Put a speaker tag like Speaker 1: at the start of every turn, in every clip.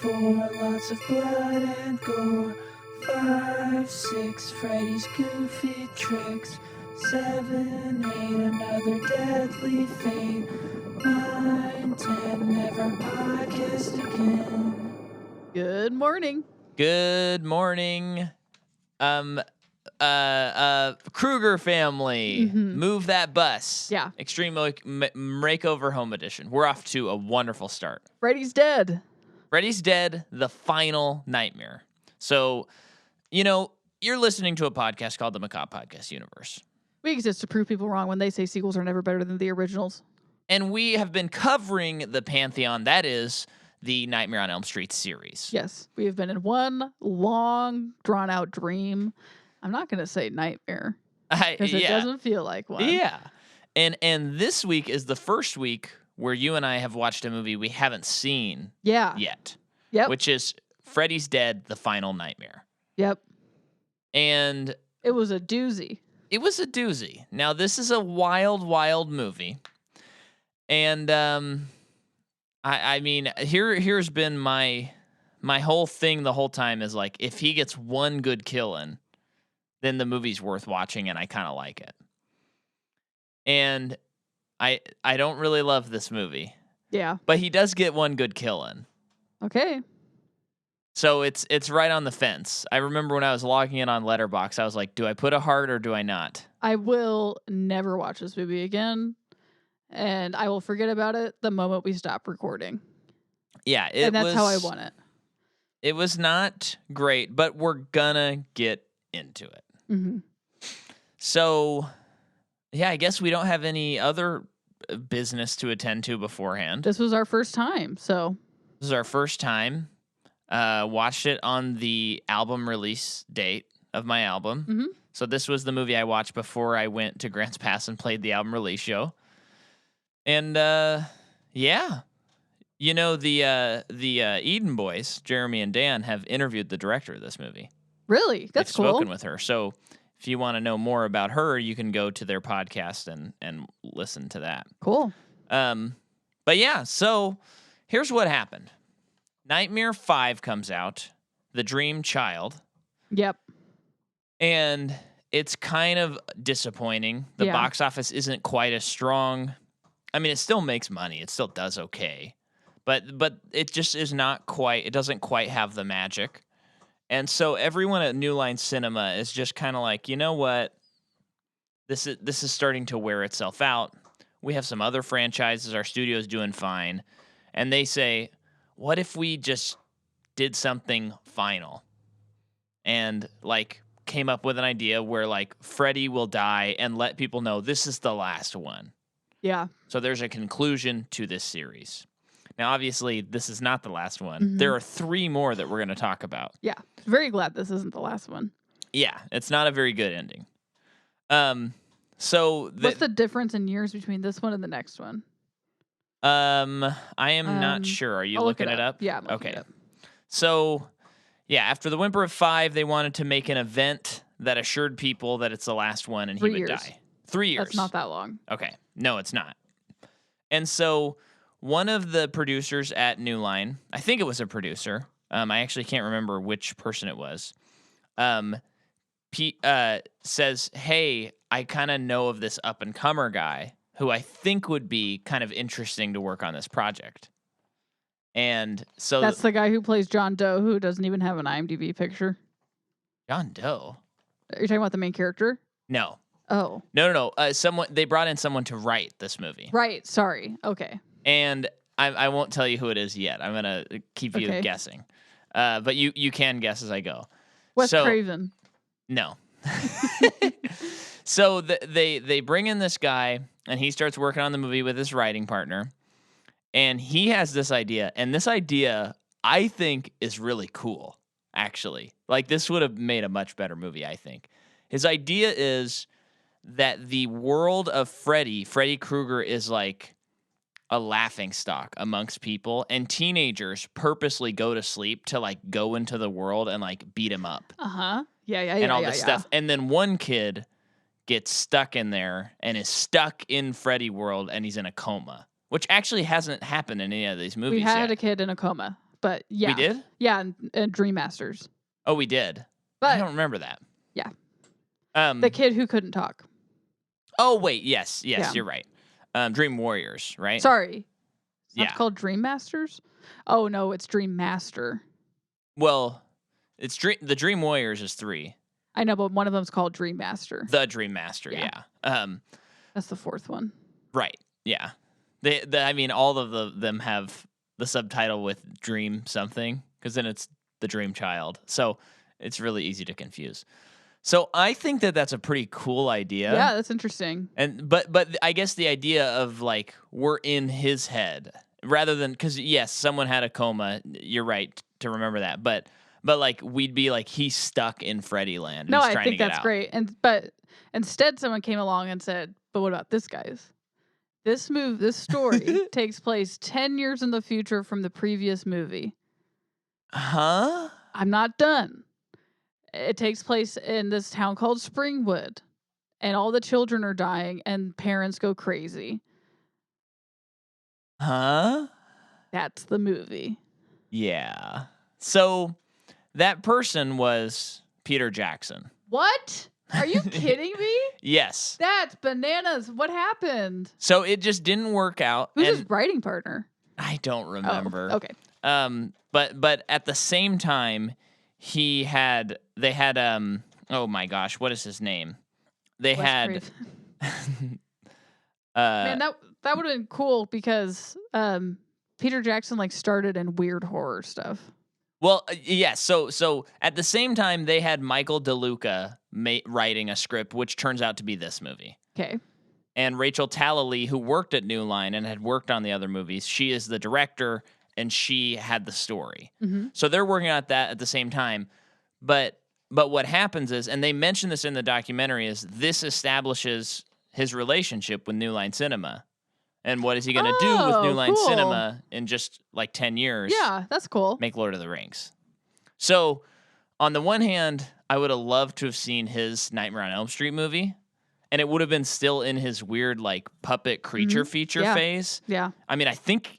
Speaker 1: 4, lots of blood and gore. 5, 6, Freddy's goofy tricks. 7, 8, another deadly fate. 9, 10, never podcast again.
Speaker 2: Good morning.
Speaker 3: Good morning. Kruger family, move that bus.
Speaker 2: Yeah.
Speaker 3: Extreme Makeover Home Edition. We're off to a wonderful start.
Speaker 2: Freddy's dead.
Speaker 3: Freddy's dead, the final nightmare. So, you're listening to a podcast called the Macabre Podcast Universe.
Speaker 2: We exist to prove people wrong when they say sequels are never better than the originals.
Speaker 3: And we have been covering the pantheon that is the Nightmare on Elm Street series.
Speaker 2: Yes, we have been in one long, drawn-out dream. I'm not going to say nightmare because it doesn't feel like one.
Speaker 3: Yeah. And this week is the first week where you and I have watched a movie we haven't seen yet.
Speaker 2: Yep.
Speaker 3: Which is Freddy's Dead, the Final Nightmare.
Speaker 2: Yep.
Speaker 3: And
Speaker 2: it was a doozy.
Speaker 3: It was a doozy. Now, this is a wild, wild movie. And I mean, here's been my whole thing the whole time is like, if he gets one good kill in, then the movie's worth watching, and I kind of like it. And I don't really love this movie.
Speaker 2: Yeah.
Speaker 3: But he does get one good kill in.
Speaker 2: Okay.
Speaker 3: So it's right on the fence. I remember when I was logging in on Letterboxd, I was like, do I put a heart or do I not?
Speaker 2: I will never watch this movie again, and I will forget about it the moment we stop recording.
Speaker 3: Yeah.
Speaker 2: And that's how I want it.
Speaker 3: It was not great, but we're gonna get into it.
Speaker 2: Mm-hmm.
Speaker 3: So, yeah, I guess we don't have any other business to attend to beforehand.
Speaker 2: This was our first time, so.
Speaker 3: This is our first time. Watched it on the album release date of my album.
Speaker 2: Mm-hmm.
Speaker 3: So this was the movie I watched before I went to Grants Pass and played the album release show. And, yeah. You know, the Eden boys, Jeremy and Dan, have interviewed the director of this movie.
Speaker 2: Really? That's cool.
Speaker 3: They've spoken with her. So if you want to know more about her, you can go to their podcast and listen to that.
Speaker 2: Cool.
Speaker 3: But yeah, so here's what happened. Nightmare 5 comes out, The Dream Child.
Speaker 2: Yep.
Speaker 3: And it's kind of disappointing. The box office isn't quite as strong. I mean, it still makes money. It still does okay. But it just is not quite, it doesn't quite have the magic. And so everyone at New Line Cinema is just kind of like, you know what? This is starting to wear itself out. We have some other franchises. Our studio's doing fine. And they say, what if we just did something final? And like came up with an idea where like Freddy will die and let people know this is the last one.
Speaker 2: Yeah.
Speaker 3: So there's a conclusion to this series. Now, obviously, this is not the last one.
Speaker 2: Mm-hmm.
Speaker 3: There are 3 more that we're going to talk about.
Speaker 2: Yeah. Very glad this isn't the last one.
Speaker 3: Yeah, it's not a very good ending. So
Speaker 2: what's the difference in years between this one and the next one?
Speaker 3: I am not sure. Are you looking it up?
Speaker 2: Yeah, I'm looking it up.
Speaker 3: So, yeah, after the Whimper of 5, they wanted to make an event that assured people that it's the last one and he would die. 3 years.
Speaker 2: That's not that long.
Speaker 3: Okay. No, it's not. And so one of the producers at New Line, I think it was a producer. I actually can't remember which person it was. Says, hey, I kind of know of this up-and-comer guy who I think would be kind of interesting to work on this project. And so
Speaker 2: that's the guy who plays John Doe, who doesn't even have an IMDb picture.
Speaker 3: John Doe?
Speaker 2: Are you talking about the main character?
Speaker 3: No.
Speaker 2: Oh.
Speaker 3: No. They brought in someone to write this movie.
Speaker 2: Right. Sorry. Okay.
Speaker 3: And I won't tell you who it is yet. I'm going to keep you guessing. But you can guess as I go.
Speaker 2: Wes Craven.
Speaker 3: No. So they bring in this guy, and he starts working on the movie with his writing partner. And he has this idea. And this idea, I think, is really cool, actually. Like, this would have made a much better movie, I think. His idea is that the world of Freddy Krueger, is like a laughingstock amongst people, and teenagers purposely go to sleep to like go into the world and like beat him up.
Speaker 2: Yeah.
Speaker 3: And all this stuff. And then one kid gets stuck in there and is stuck in Freddy world, and he's in a coma, which actually hasn't happened in any of these movies
Speaker 2: We had
Speaker 3: yet.
Speaker 2: a kid in a coma. but yeah.
Speaker 3: We did?
Speaker 2: Yeah, and Dream Masters.
Speaker 3: Oh, we did.
Speaker 2: But
Speaker 3: I don't remember that.
Speaker 2: Yeah. The kid who couldn't talk.
Speaker 3: Oh, wait. Yes, you're right. Dream Warriors, right?
Speaker 2: Sorry. It's not called Dream Masters? Oh, no, it's Dream Master.
Speaker 3: Well, it's the Dream Warriors is 3.
Speaker 2: I know, but one of them's called Dream Master.
Speaker 3: The Dream Master, yeah.
Speaker 2: That's the 4th one.
Speaker 3: Right, yeah. I mean, all of them have the subtitle with Dream something, because then it's the Dream Child. So it's really easy to confuse. So I think that's a pretty cool idea.
Speaker 2: Yeah, that's interesting.
Speaker 3: But I guess the idea of like we're in his head rather than, because yes, someone had a coma. You're right to remember that, but like we'd be like he's stuck in Freddy land.
Speaker 2: No, I think that's great. But instead, someone came along and said, "But what about this, guys? This story takes place 10 years in the future from the previous movie."
Speaker 3: Huh?
Speaker 2: I'm not done. It takes place in this town called Springwood, and all the children are dying, and parents go crazy.
Speaker 3: Huh?
Speaker 2: That's the movie.
Speaker 3: Yeah. So that person was Peter Jackson.
Speaker 2: What? Are you kidding me?
Speaker 3: Yes.
Speaker 2: That's bananas. What happened?
Speaker 3: So it just didn't work out.
Speaker 2: Who's his writing partner?
Speaker 3: I don't remember.
Speaker 2: Oh, okay.
Speaker 3: But at the same time, they had oh my gosh, what is his name? They
Speaker 2: Wes
Speaker 3: had
Speaker 2: Craven. Man, that would have been cool because Peter Jackson like started in weird horror stuff.
Speaker 3: Well, yes. So at the same time, they had Michael DeLuca writing a script, which turns out to be this movie.
Speaker 2: Okay.
Speaker 3: And Rachel Talalay, who worked at New Line and had worked on the other movies, she is the director and she had the story.
Speaker 2: Mm-hmm.
Speaker 3: So they're working on that at the same time. But what happens is, and they mention this in the documentary, is this establishes his relationship with New Line Cinema. And what is he going to do with New Line Cinema in just like 10 years?
Speaker 2: Yeah, that's cool.
Speaker 3: Make Lord of the Rings. So on the one hand, I would have loved to have seen his Nightmare on Elm Street movie. And it would have been still in his weird like puppet creature feature phase.
Speaker 2: Yeah.
Speaker 3: I mean, I think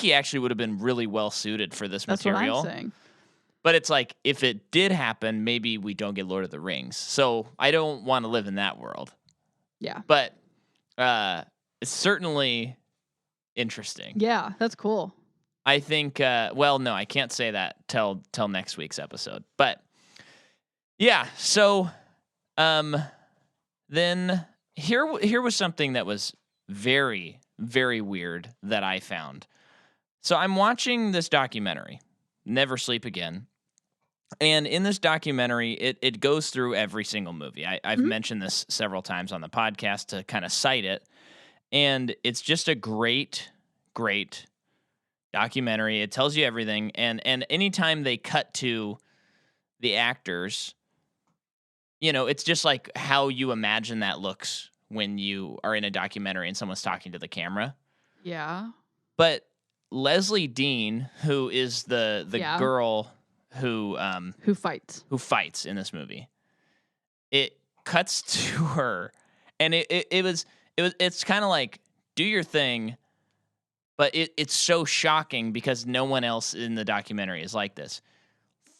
Speaker 3: he actually would have been really well suited for this material.
Speaker 2: That's what I'm saying. But
Speaker 3: it's like, if it did happen, maybe we don't get Lord of the Rings. So I don't want to live in that world.
Speaker 2: Yeah.
Speaker 3: But it's certainly interesting.
Speaker 2: Yeah, that's cool.
Speaker 3: I think, well, no, I can't say that till next week's episode. But yeah, so then here was something that was very, very weird that I found. So I'm watching this documentary, Never Sleep Again. And in this documentary, it goes through every single movie. I've mentioned this several times on the podcast to kind of cite it. And it's just a great, great documentary. It tells you everything. And anytime they cut to the actors, it's just like how you imagine that looks when you are in a documentary and someone's talking to the camera.
Speaker 2: Yeah.
Speaker 3: But Leslie Dean, who is the girl who fights in this movie, it cuts to her, and it's kind of like, do your thing, but it's so shocking because no one else in the documentary is like this.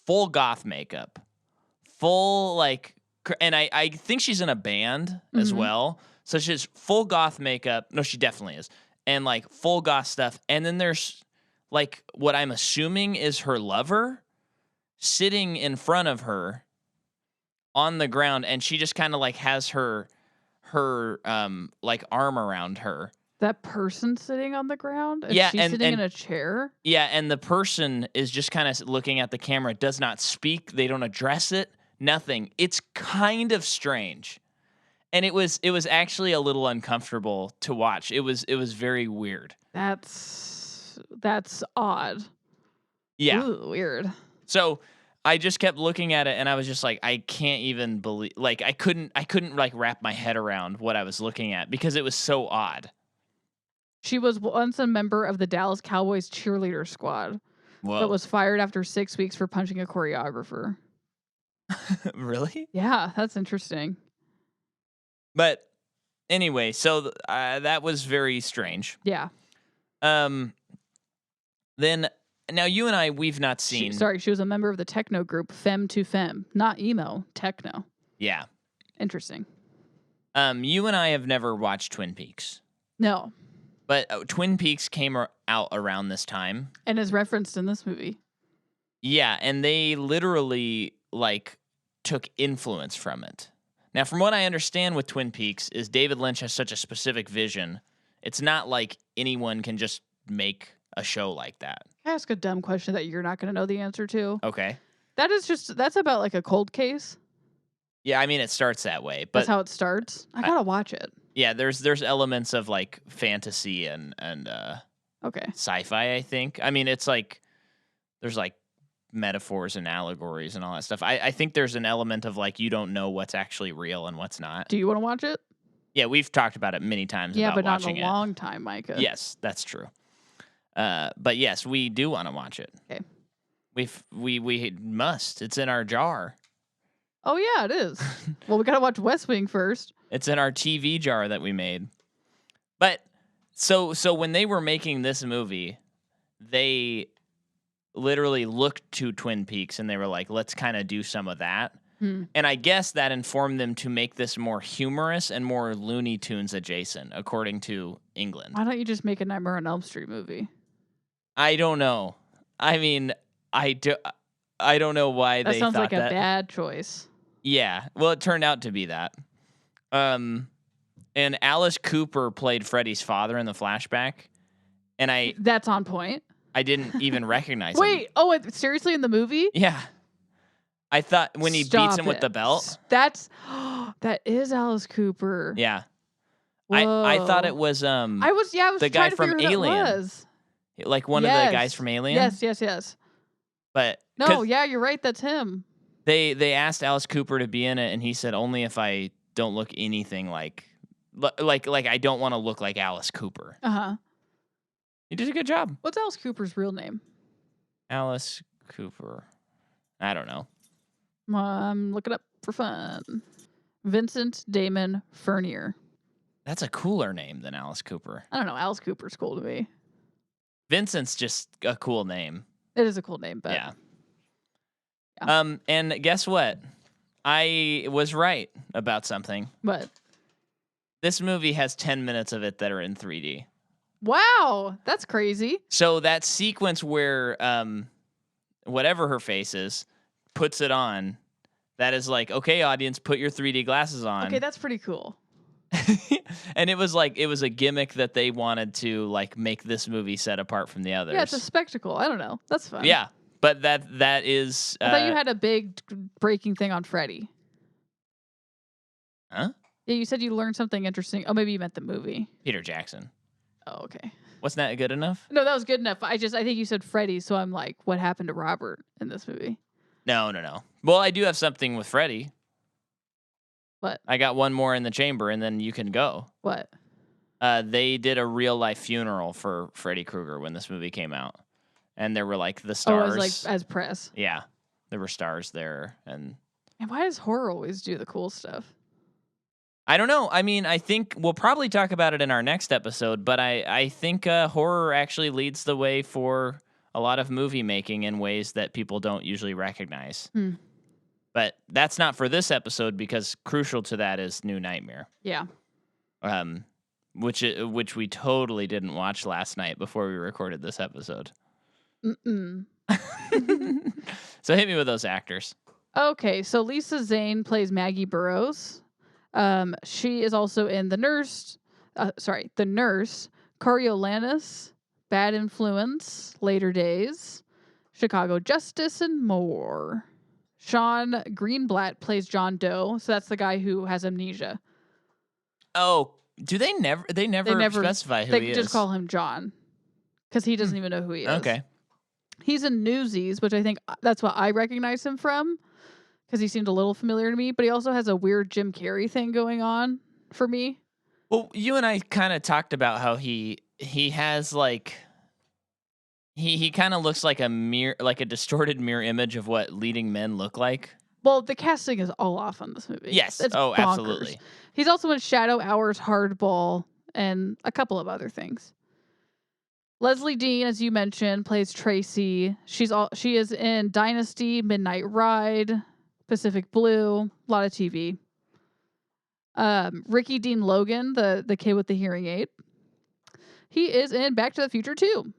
Speaker 3: Full goth makeup, full like, and I think she's in a band as well, so she's full goth makeup. No, she definitely is. And like full goth stuff. And then there's like what I'm assuming is her lover sitting in front of her on the ground. And she just kind of like has her like arm around her.
Speaker 2: That person sitting on the ground?
Speaker 3: Yeah.
Speaker 2: She's sitting in a chair?
Speaker 3: Yeah. And the person is just kind of looking at the camera, does not speak. They don't address it. Nothing. It's kind of strange. And it was actually a little uncomfortable to watch. It was very weird.
Speaker 2: That's odd.
Speaker 3: Yeah.
Speaker 2: Ooh, weird.
Speaker 3: So I just kept looking at it and I was just like, I can't even believe, like I couldn't like wrap my head around what I was looking at because it was so odd.
Speaker 2: She was once a member of the Dallas Cowboys cheerleader squad.
Speaker 3: Whoa.
Speaker 2: But was fired after 6 weeks for punching a choreographer.
Speaker 3: Really?
Speaker 2: Yeah, that's interesting.
Speaker 3: But anyway, so that was very strange.
Speaker 2: Yeah.
Speaker 3: Then now you and I, we've not seen.
Speaker 2: She was a member of the techno group Femme to Femme, not emo, techno.
Speaker 3: Yeah.
Speaker 2: Interesting.
Speaker 3: You and I have never watched Twin Peaks.
Speaker 2: No.
Speaker 3: But Twin Peaks came out around this time.
Speaker 2: And is referenced in this movie.
Speaker 3: Yeah, and they literally, like, took influence from it. Now, from what I understand with Twin Peaks is David Lynch has such a specific vision. It's not like anyone can just make a show like that.
Speaker 2: Can I ask a dumb question that you're not going to know the answer to?
Speaker 3: Okay.
Speaker 2: That's about like a cold case.
Speaker 3: Yeah, I mean, it starts that way. But
Speaker 2: that's how it starts? I got to watch it.
Speaker 3: Yeah, there's elements of, like, fantasy and
Speaker 2: okay,
Speaker 3: sci-fi, I think. I mean, it's like there's, like, metaphors and allegories and all that stuff. I think there's an element of, like, you don't know what's actually real and what's not.
Speaker 2: Do you want to watch it?
Speaker 3: Yeah, we've talked about it many times.
Speaker 2: Yeah,
Speaker 3: about
Speaker 2: but not
Speaker 3: watching
Speaker 2: in a long time, Micah.
Speaker 3: Yes, that's true. But yes, we do want to watch it.
Speaker 2: Okay.
Speaker 3: We must. It's in our jar.
Speaker 2: Oh yeah, it is. Well, we gotta watch West Wing first.
Speaker 3: It's in our TV jar that we made. But so when they were making this movie, they literally looked to Twin Peaks and they were like, let's kind of do some of that. And I guess that informed them to make this more humorous and more Looney Tunes adjacent, according to England.
Speaker 2: Why don't you just make a Nightmare on Elm Street movie?
Speaker 3: I don't know. I mean, I don't know why they thought that.
Speaker 2: Sounds like a bad choice.
Speaker 3: Yeah. Well, it turned out to be that. And Alice Cooper played Freddy's father in the flashback. And
Speaker 2: That's on point.
Speaker 3: I didn't even recognize him.
Speaker 2: Wait, seriously in the movie?
Speaker 3: Yeah. I thought when he beats him with the belt.
Speaker 2: That is Alice Cooper.
Speaker 3: Yeah. I thought it was
Speaker 2: I was
Speaker 3: the guy from Alien.
Speaker 2: Was.
Speaker 3: Like one of the guys from Alien.
Speaker 2: Yes.
Speaker 3: But
Speaker 2: no, yeah, you're right, that's him.
Speaker 3: They asked Alice Cooper to be in it and he said only if I don't look anything like I don't want to look like Alice Cooper.
Speaker 2: Uh-huh.
Speaker 3: He did a good job.
Speaker 2: What's Alice Cooper's real name?
Speaker 3: Alice Cooper. I don't know.
Speaker 2: Look it up for fun. Vincent Damon Furnier.
Speaker 3: That's a cooler name than Alice Cooper.
Speaker 2: I don't know. Alice Cooper's cool to me.
Speaker 3: Vincent's just a cool name.
Speaker 2: It is a cool name, but
Speaker 3: yeah. And guess what? I was right about something.
Speaker 2: What?
Speaker 3: This movie has 10 minutes of it that are in 3D.
Speaker 2: Wow, that's crazy.
Speaker 3: So that sequence where whatever her face is puts it on, that is like, okay, audience, put your 3D glasses on.
Speaker 2: Okay, that's pretty cool.
Speaker 3: And it was a gimmick that they wanted to like make this movie set apart from the others.
Speaker 2: Yeah, it's a spectacle. I don't know. That's fun.
Speaker 3: Yeah, but that is.
Speaker 2: I thought you had a big breaking thing on Freddy.
Speaker 3: Huh?
Speaker 2: Yeah, you said you learned something interesting. Oh, maybe you meant the movie.
Speaker 3: Peter Jackson.
Speaker 2: Oh, okay.
Speaker 3: Wasn't that good enough?
Speaker 2: No, that was good enough. I think you said Freddy, so I'm like, what happened to Robert in this movie?
Speaker 3: No. Well, I do have something with Freddy.
Speaker 2: What?
Speaker 3: I got one more in the chamber, and then you can go.
Speaker 2: What?
Speaker 3: They did a real-life funeral for Freddy Krueger when this movie came out. And there were, like, the stars.
Speaker 2: Oh, as press.
Speaker 3: Yeah. There were stars there. And
Speaker 2: why does horror always do the cool stuff?
Speaker 3: I don't know. I mean, I think we'll probably talk about it in our next episode, but I think horror actually leads the way for a lot of movie making in ways that people don't usually recognize. But that's not for this episode because crucial to that is New Nightmare.
Speaker 2: Yeah.
Speaker 3: Which we totally didn't watch last night before we recorded this episode.
Speaker 2: Mm-mm.
Speaker 3: So hit me with those actors.
Speaker 2: Okay, so Lisa Zane plays Maggie Burrows. She is also in The Nurse, Coriolanus, Bad Influence, Later Days, Chicago Justice, and more. Sean Greenblatt plays John Doe, so that's the guy who has amnesia.
Speaker 3: Oh, do they never specify who he is?
Speaker 2: They just call him John because he doesn't even know who he is.
Speaker 3: Okay.
Speaker 2: He's in Newsies, which I think that's what I recognize him from because he seemed a little familiar to me, but he also has a weird Jim Carrey thing going on for me.
Speaker 3: Well, you and I kind of talked about how he has like he kind of looks like a distorted mirror image of what leading men look like.
Speaker 2: Well, the casting is all off on this movie.
Speaker 3: Yes.
Speaker 2: It's
Speaker 3: bonkers.
Speaker 2: Absolutely. He's also in Shadow Hours, Hardball, and a couple of other things. Leslie Dean, as you mentioned, plays Tracy. She is in Dynasty, Midnight Ride, Pacific Blue, a lot of TV. Ricky Dean Logan, the kid with the hearing aid. He is in Back to the Future 2.
Speaker 3: Really?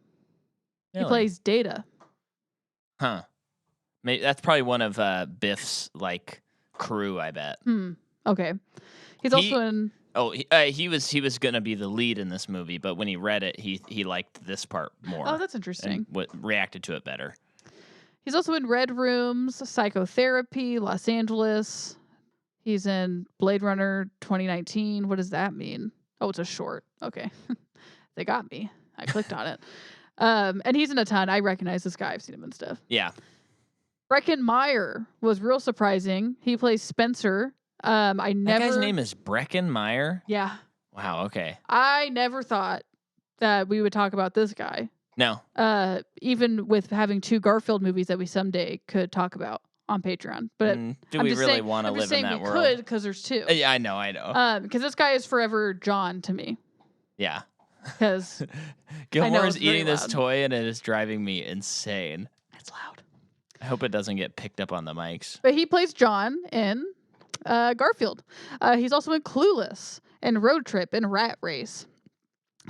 Speaker 2: He plays Data.
Speaker 3: Huh. Maybe that's probably one of Biff's like crew, I bet.
Speaker 2: Okay. He's also in.
Speaker 3: Oh, he was gonna be the lead in this movie, but when he read it, he liked this part more.
Speaker 2: Oh, that's interesting.
Speaker 3: And reacted to it better.
Speaker 2: He's also in Red Rooms, Psychotherapy, Los Angeles. He's in Blade Runner 2019. What does that mean? Oh, it's a short. Okay. They got me. I clicked on it. And he's in a ton. I recognize this guy. I've seen him and stuff.
Speaker 3: Yeah.
Speaker 2: Breckin Meyer was real surprising. He plays Spencer. That
Speaker 3: guy's name is Breckin Meyer?
Speaker 2: Yeah.
Speaker 3: Wow, okay.
Speaker 2: I never thought that we would talk about this guy.
Speaker 3: No.
Speaker 2: Even with having 2 Garfield movies that we someday could talk about on Patreon. But
Speaker 3: do we really want to live in that world?
Speaker 2: We could because there's 2.
Speaker 3: Yeah, I know.
Speaker 2: Because this guy is forever John to me.
Speaker 3: Yeah.
Speaker 2: Because
Speaker 3: Gilmore is eating this toy and it is driving me insane.
Speaker 2: It's loud.
Speaker 3: I hope it doesn't get picked up on the mics.
Speaker 2: But he plays John in Garfield. He's also in Clueless and Road Trip and Rat Race.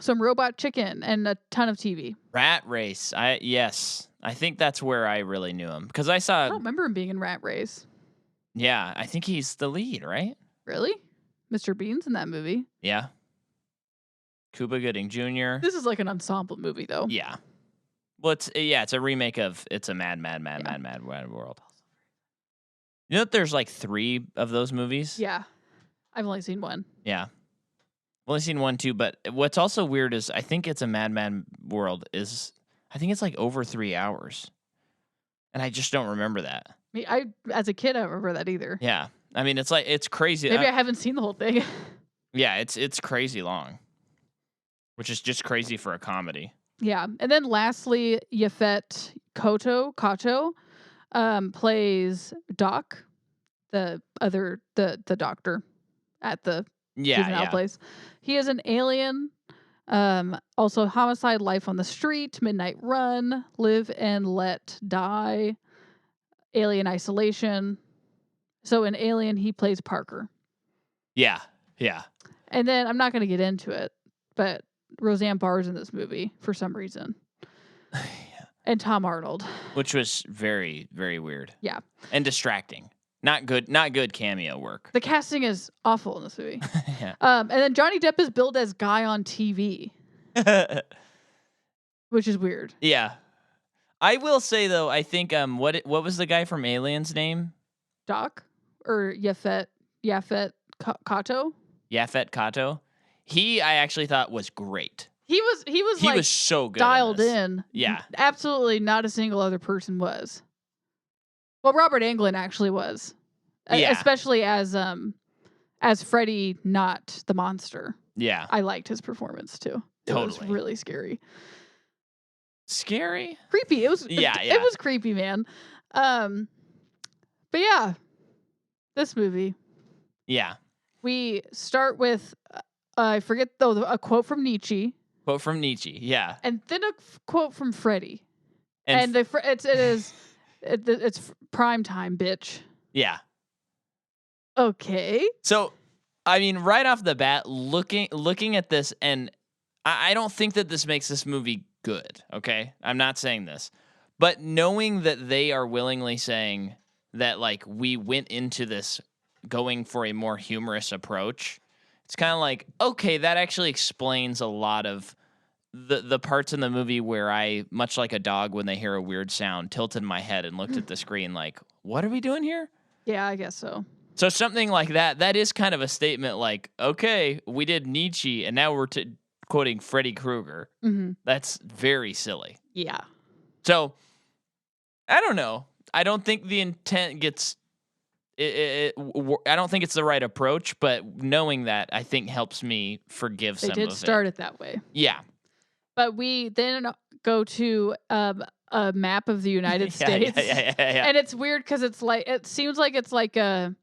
Speaker 2: Some Robot Chicken and a ton of TV.
Speaker 3: Rat Race. Yes. I think that's where I really knew him. Because I
Speaker 2: don't remember him being in Rat Race.
Speaker 3: Yeah, I think he's the lead, right?
Speaker 2: Really? Mr. Bean's in that movie?
Speaker 3: Yeah. Cuba Gooding Jr.
Speaker 2: This is like an ensemble movie, though.
Speaker 3: Yeah. Well, it's a remake of It's a Mad World. You know that there's like 3 of those movies?
Speaker 2: Yeah. I've only seen 1.
Speaker 3: Yeah. I've only seen 1 too, but what's also weird is I think It's a Mad World I think it's like over 3 hours. And I just don't remember that.
Speaker 2: As a kid, I don't remember that either.
Speaker 3: Yeah. I mean, it's crazy.
Speaker 2: Maybe I haven't seen the whole thing.
Speaker 3: Yeah, it's crazy long. Which is just crazy for a comedy.
Speaker 2: Yeah. And then lastly, Yaphet Kotto plays Doc, the doctor at the juvenile place. He is an alien. Also Homicide, Life on the Street, Midnight Run, Live and Let Die, Alien Isolation. So in Alien, he plays Parker.
Speaker 3: Yeah. Yeah.
Speaker 2: And then I'm not going to get into it, but Roseanne Barr's in this movie for some reason.
Speaker 3: Yeah.
Speaker 2: And Tom Arnold.
Speaker 3: Which was very, very weird.
Speaker 2: Yeah.
Speaker 3: And distracting. Not good cameo work.
Speaker 2: The casting is awful in this movie.
Speaker 3: Yeah.
Speaker 2: And then Johnny Depp is billed as Guy on TV. Which is weird.
Speaker 3: Yeah. I will say though, I think what was the guy from Aliens name?
Speaker 2: Doc? Or Yaphet Kotto?
Speaker 3: Yaphet Kotto. I actually thought was great.
Speaker 2: He was
Speaker 3: so good.
Speaker 2: Dialed in.
Speaker 3: Yeah.
Speaker 2: Absolutely not a single other person was. Well, Robert Englund actually was.
Speaker 3: Yeah.
Speaker 2: Especially as Freddy, not the monster.
Speaker 3: Yeah.
Speaker 2: I liked his performance too.
Speaker 3: Totally.
Speaker 2: It was really scary.
Speaker 3: Scary?
Speaker 2: Creepy. It was
Speaker 3: yeah.
Speaker 2: It was creepy, man. But yeah. This movie.
Speaker 3: Yeah.
Speaker 2: We start with I forget though a quote from Nietzsche.
Speaker 3: Quote from Nietzsche, yeah.
Speaker 2: And then a quote from Freddy. And it's prime time, bitch.
Speaker 3: Yeah.
Speaker 2: Okay.
Speaker 3: So, I mean, right off the bat, looking at this, and I don't think that this makes this movie good, okay? I'm not saying this. But knowing that they are willingly saying that, like, we went into this going for a more humorous approach, it's kind of like, okay, that actually explains a lot of the parts in the movie where I, much like a dog when they hear a weird sound, tilted my head and looked at the screen like, what are we doing here?
Speaker 2: Yeah, I guess so.
Speaker 3: So something like that is kind of a statement like, okay, we did Nietzsche and now we're quoting Freddy Krueger.
Speaker 2: Mm-hmm.
Speaker 3: That's very silly.
Speaker 2: Yeah.
Speaker 3: So, I don't know. I don't think the intent gets... I don't think it's the right approach, but knowing that, I think helps me forgive some of it.
Speaker 2: They did start it that way.
Speaker 3: Yeah.
Speaker 2: But we then go to a map of the United States.
Speaker 3: Yeah.
Speaker 2: And it's weird because it seems like it's like a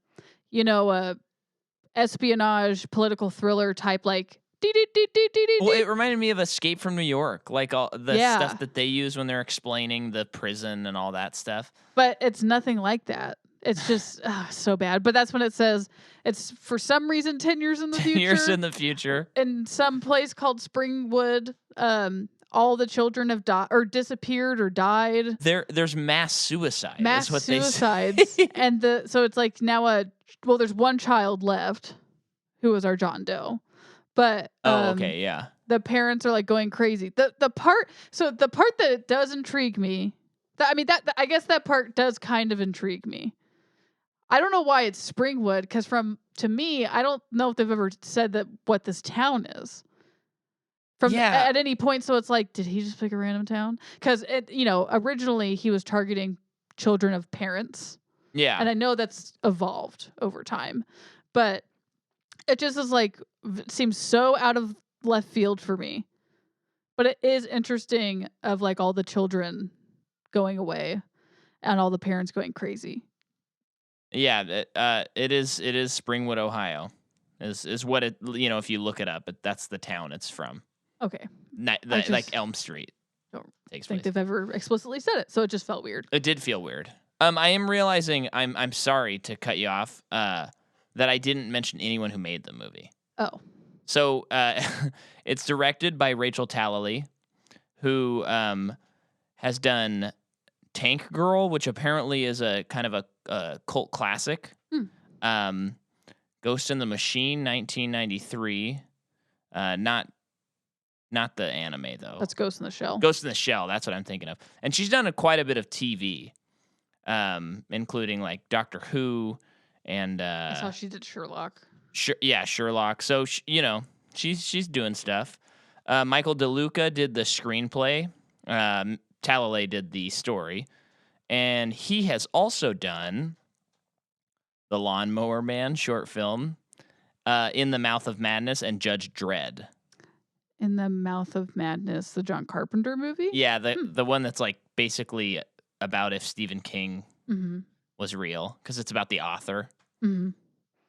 Speaker 2: espionage political thriller type, like
Speaker 3: Well, it reminded me of Escape from New York, like all the stuff that they use when they're explaining the prison and all that stuff.
Speaker 2: But it's nothing like that. It's just so bad. But that's when it says it's for some reason 10 years in the
Speaker 3: 10
Speaker 2: future.
Speaker 3: years in the future.
Speaker 2: In some place called Springwood, all the children have died or disappeared or died.
Speaker 3: There's mass suicide.
Speaker 2: Mass
Speaker 3: is what
Speaker 2: suicides.
Speaker 3: They say.
Speaker 2: And so it's like now there's one child left who was our John Doe. But
Speaker 3: okay, yeah.
Speaker 2: The parents are like going crazy. The part that does intrigue me, I guess that part does kind of intrigue me. I don't know why it's Springwood, because to me, I don't know if they've ever said that what this town is. At any point, so it's like, did he just pick a random town? Because originally he was targeting children of parents.
Speaker 3: Yeah.
Speaker 2: And I know that's evolved over time, but it just is like, seems so out of left field for me. But it is interesting of like all the children going away and all the parents going crazy. Yeah,
Speaker 3: it is Springwood, Ohio. Is what it, if you look it up, but that's the town it's from.
Speaker 2: Okay.
Speaker 3: Like Elm Street.
Speaker 2: Don't think they've ever explicitly said it, so it just felt weird.
Speaker 3: It did feel weird. I am realizing I'm sorry to cut you off. That I didn't mention anyone who made the movie.
Speaker 2: Oh.
Speaker 3: So it's directed by Rachel Talalay, who has done Tank Girl, which apparently is a kind of a cult classic. Ghost in the Machine, 1993. Not the anime, though.
Speaker 2: That's Ghost in the Shell.
Speaker 3: Ghost in the Shell, that's what I'm thinking of. And she's done quite a bit of TV, including like Doctor Who and...
Speaker 2: That's how she did Sherlock.
Speaker 3: Sherlock. So, she's doing stuff. Michael DeLuca did the screenplay. Talalay did the story. And he has also done the Lawnmower Man short film, In the Mouth of Madness, and Judge Dredd.
Speaker 2: In the Mouth of Madness, the John Carpenter movie?
Speaker 3: Yeah, the one that's like basically about if Stephen King was real, because it's about the author.
Speaker 2: Mm-hmm.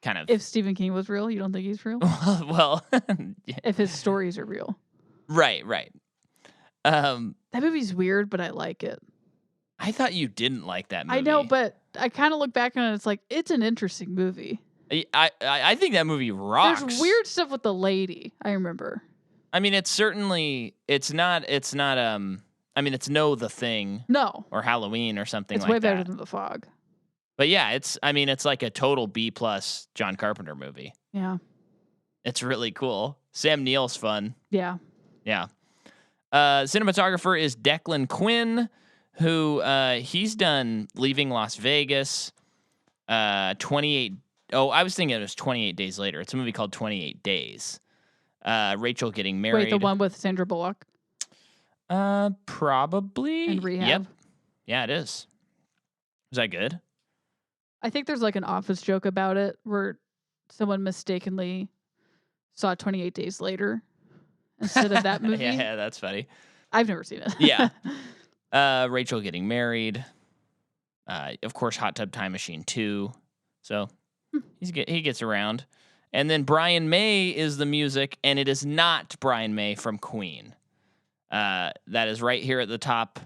Speaker 3: Kind of.
Speaker 2: If Stephen King was real, you don't think he's real?
Speaker 3: Well,
Speaker 2: yeah. If his stories are real.
Speaker 3: Right.
Speaker 2: That movie's weird, but I like it.
Speaker 3: I thought you didn't like that movie.
Speaker 2: I know, but I kind of look back on it, it's like, it's an interesting movie.
Speaker 3: I think that movie rocks.
Speaker 2: There's weird stuff with the lady, I remember.
Speaker 3: I mean, it's not it's no The Thing.
Speaker 2: No.
Speaker 3: Or Halloween or something like that.
Speaker 2: It's way better than The Fog.
Speaker 3: But yeah, it's like a total B+ John Carpenter movie.
Speaker 2: Yeah.
Speaker 3: It's really cool. Sam Neill's fun.
Speaker 2: Yeah.
Speaker 3: Yeah. Cinematographer is Declan Quinn, who he's done Leaving Las Vegas, 28. Oh, I was thinking it was 28 Days Later. It's a movie called 28 Days. Rachel Getting Married.
Speaker 2: Wait, the one with Sandra Bullock?
Speaker 3: Probably.
Speaker 2: And Rehab?
Speaker 3: Yep. Yeah, it is. Was that good?
Speaker 2: I think there's like an Office joke about it where someone mistakenly saw 28 Days Later instead of that movie.
Speaker 3: Yeah, that's funny.
Speaker 2: I've never seen it.
Speaker 3: Yeah. Rachel Getting Married. Of course, Hot Tub Time Machine 2. So he gets around. And then Brian May is the music, and it is not Brian May from Queen. That is right here at the top,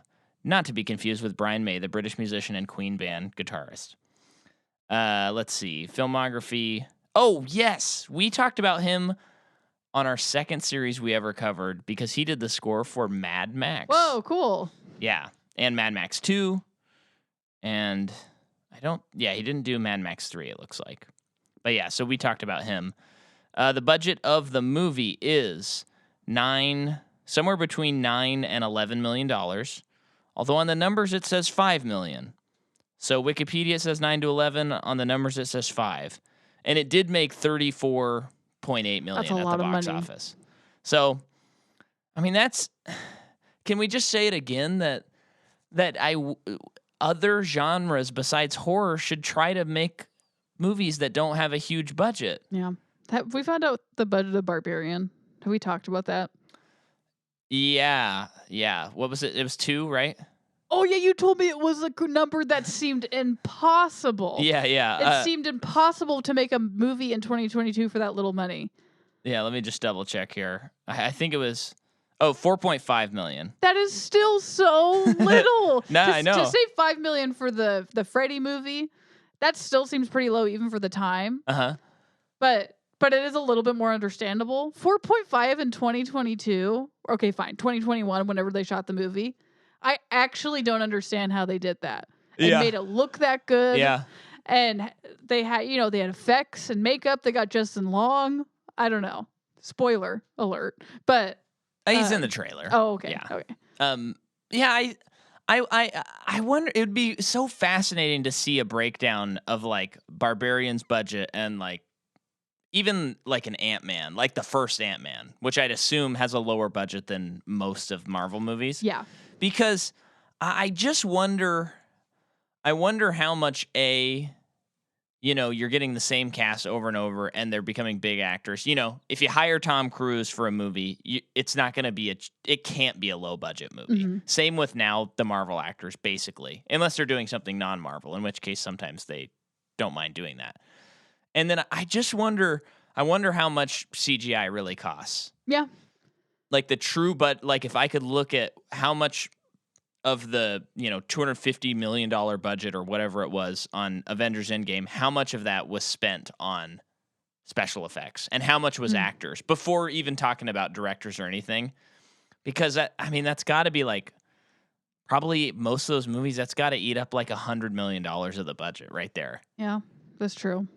Speaker 3: not to be confused with Brian May, the British musician and Queen band guitarist. Let's see. Filmography. Oh, yes. We talked about him on our second series we ever covered because he did the score for Mad Max.
Speaker 2: Whoa, cool.
Speaker 3: Yeah. And Mad Max 2. And he didn't do Mad Max 3, it looks like. But yeah, so we talked about him. The budget of the movie is somewhere between $9 and $11 million. Although on the numbers it says $5 million. So Wikipedia says 9 to 11. On the numbers, it says 5. And it did make $34.8 million at the box office. So, I mean, can we just say it again that other genres besides horror should try to make movies that don't have a huge budget?
Speaker 2: Yeah. We found out the budget of Barbarian. Have we talked about that?
Speaker 3: Yeah. What was it? It was 2, right?
Speaker 2: Oh, yeah, you told me it was a number that seemed impossible.
Speaker 3: Yeah.
Speaker 2: It seemed impossible to make a movie in 2022 for that little money.
Speaker 3: Yeah, let me just double check here. I think it was 4.5 million.
Speaker 2: That is still so little.
Speaker 3: I know.
Speaker 2: To say $5 million for the Freddy movie, that still seems pretty low even for the time. But it is a little bit more understandable. 4.5 in 2022. Okay, fine. 2021, whenever they shot the movie. I actually don't understand how they did that. It made it look that good.
Speaker 3: Yeah.
Speaker 2: And they had, they had effects and makeup. They got Justin Long. I don't know. Spoiler alert. But
Speaker 3: he's in the trailer.
Speaker 2: Oh, okay.
Speaker 3: Yeah.
Speaker 2: Okay.
Speaker 3: Yeah, I wonder, it would be so fascinating to see a breakdown of like Barbarian's budget and like even like an Ant-Man, like the first Ant-Man, which I'd assume has a lower budget than most of Marvel movies.
Speaker 2: Yeah.
Speaker 3: Because I just wonder how much you're getting the same cast over and over and they're becoming big actors. If you hire Tom Cruise for a movie, it's not going to be it can't be a low budget movie.
Speaker 2: Mm-hmm.
Speaker 3: Same with now the Marvel actors, basically, unless they're doing something non-Marvel, in which case sometimes they don't mind doing that. And then I wonder how much CGI really costs.
Speaker 2: Yeah.
Speaker 3: Like the true, but like if I could look at how much of the $250 million budget or whatever it was on Avengers Endgame, how much of that was spent on special effects and how much was actors before even talking about directors or anything? Because that's got to be like probably most of those movies. That's got to eat up like $100 million of the budget right there.
Speaker 2: Yeah, that's true.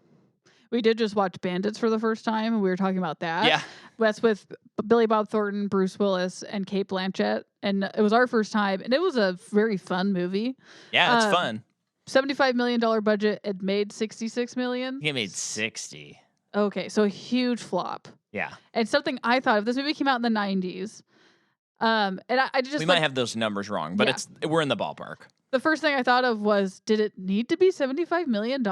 Speaker 2: We did just watch Bandits for the first time, and we were talking about that.
Speaker 3: Yeah.
Speaker 2: That's with Billy Bob Thornton, Bruce Willis, and Cate Blanchett. And it was our first time, and it was a very fun movie.
Speaker 3: Yeah, it's fun.
Speaker 2: $75 million budget. It made $66 million.
Speaker 3: It made 60.
Speaker 2: Okay, so a huge flop.
Speaker 3: Yeah.
Speaker 2: And something I thought of, this movie came out in the 90s. And I just...
Speaker 3: We might have those numbers wrong, but we're in the ballpark.
Speaker 2: The first thing I thought of was, did it need to be $75 million?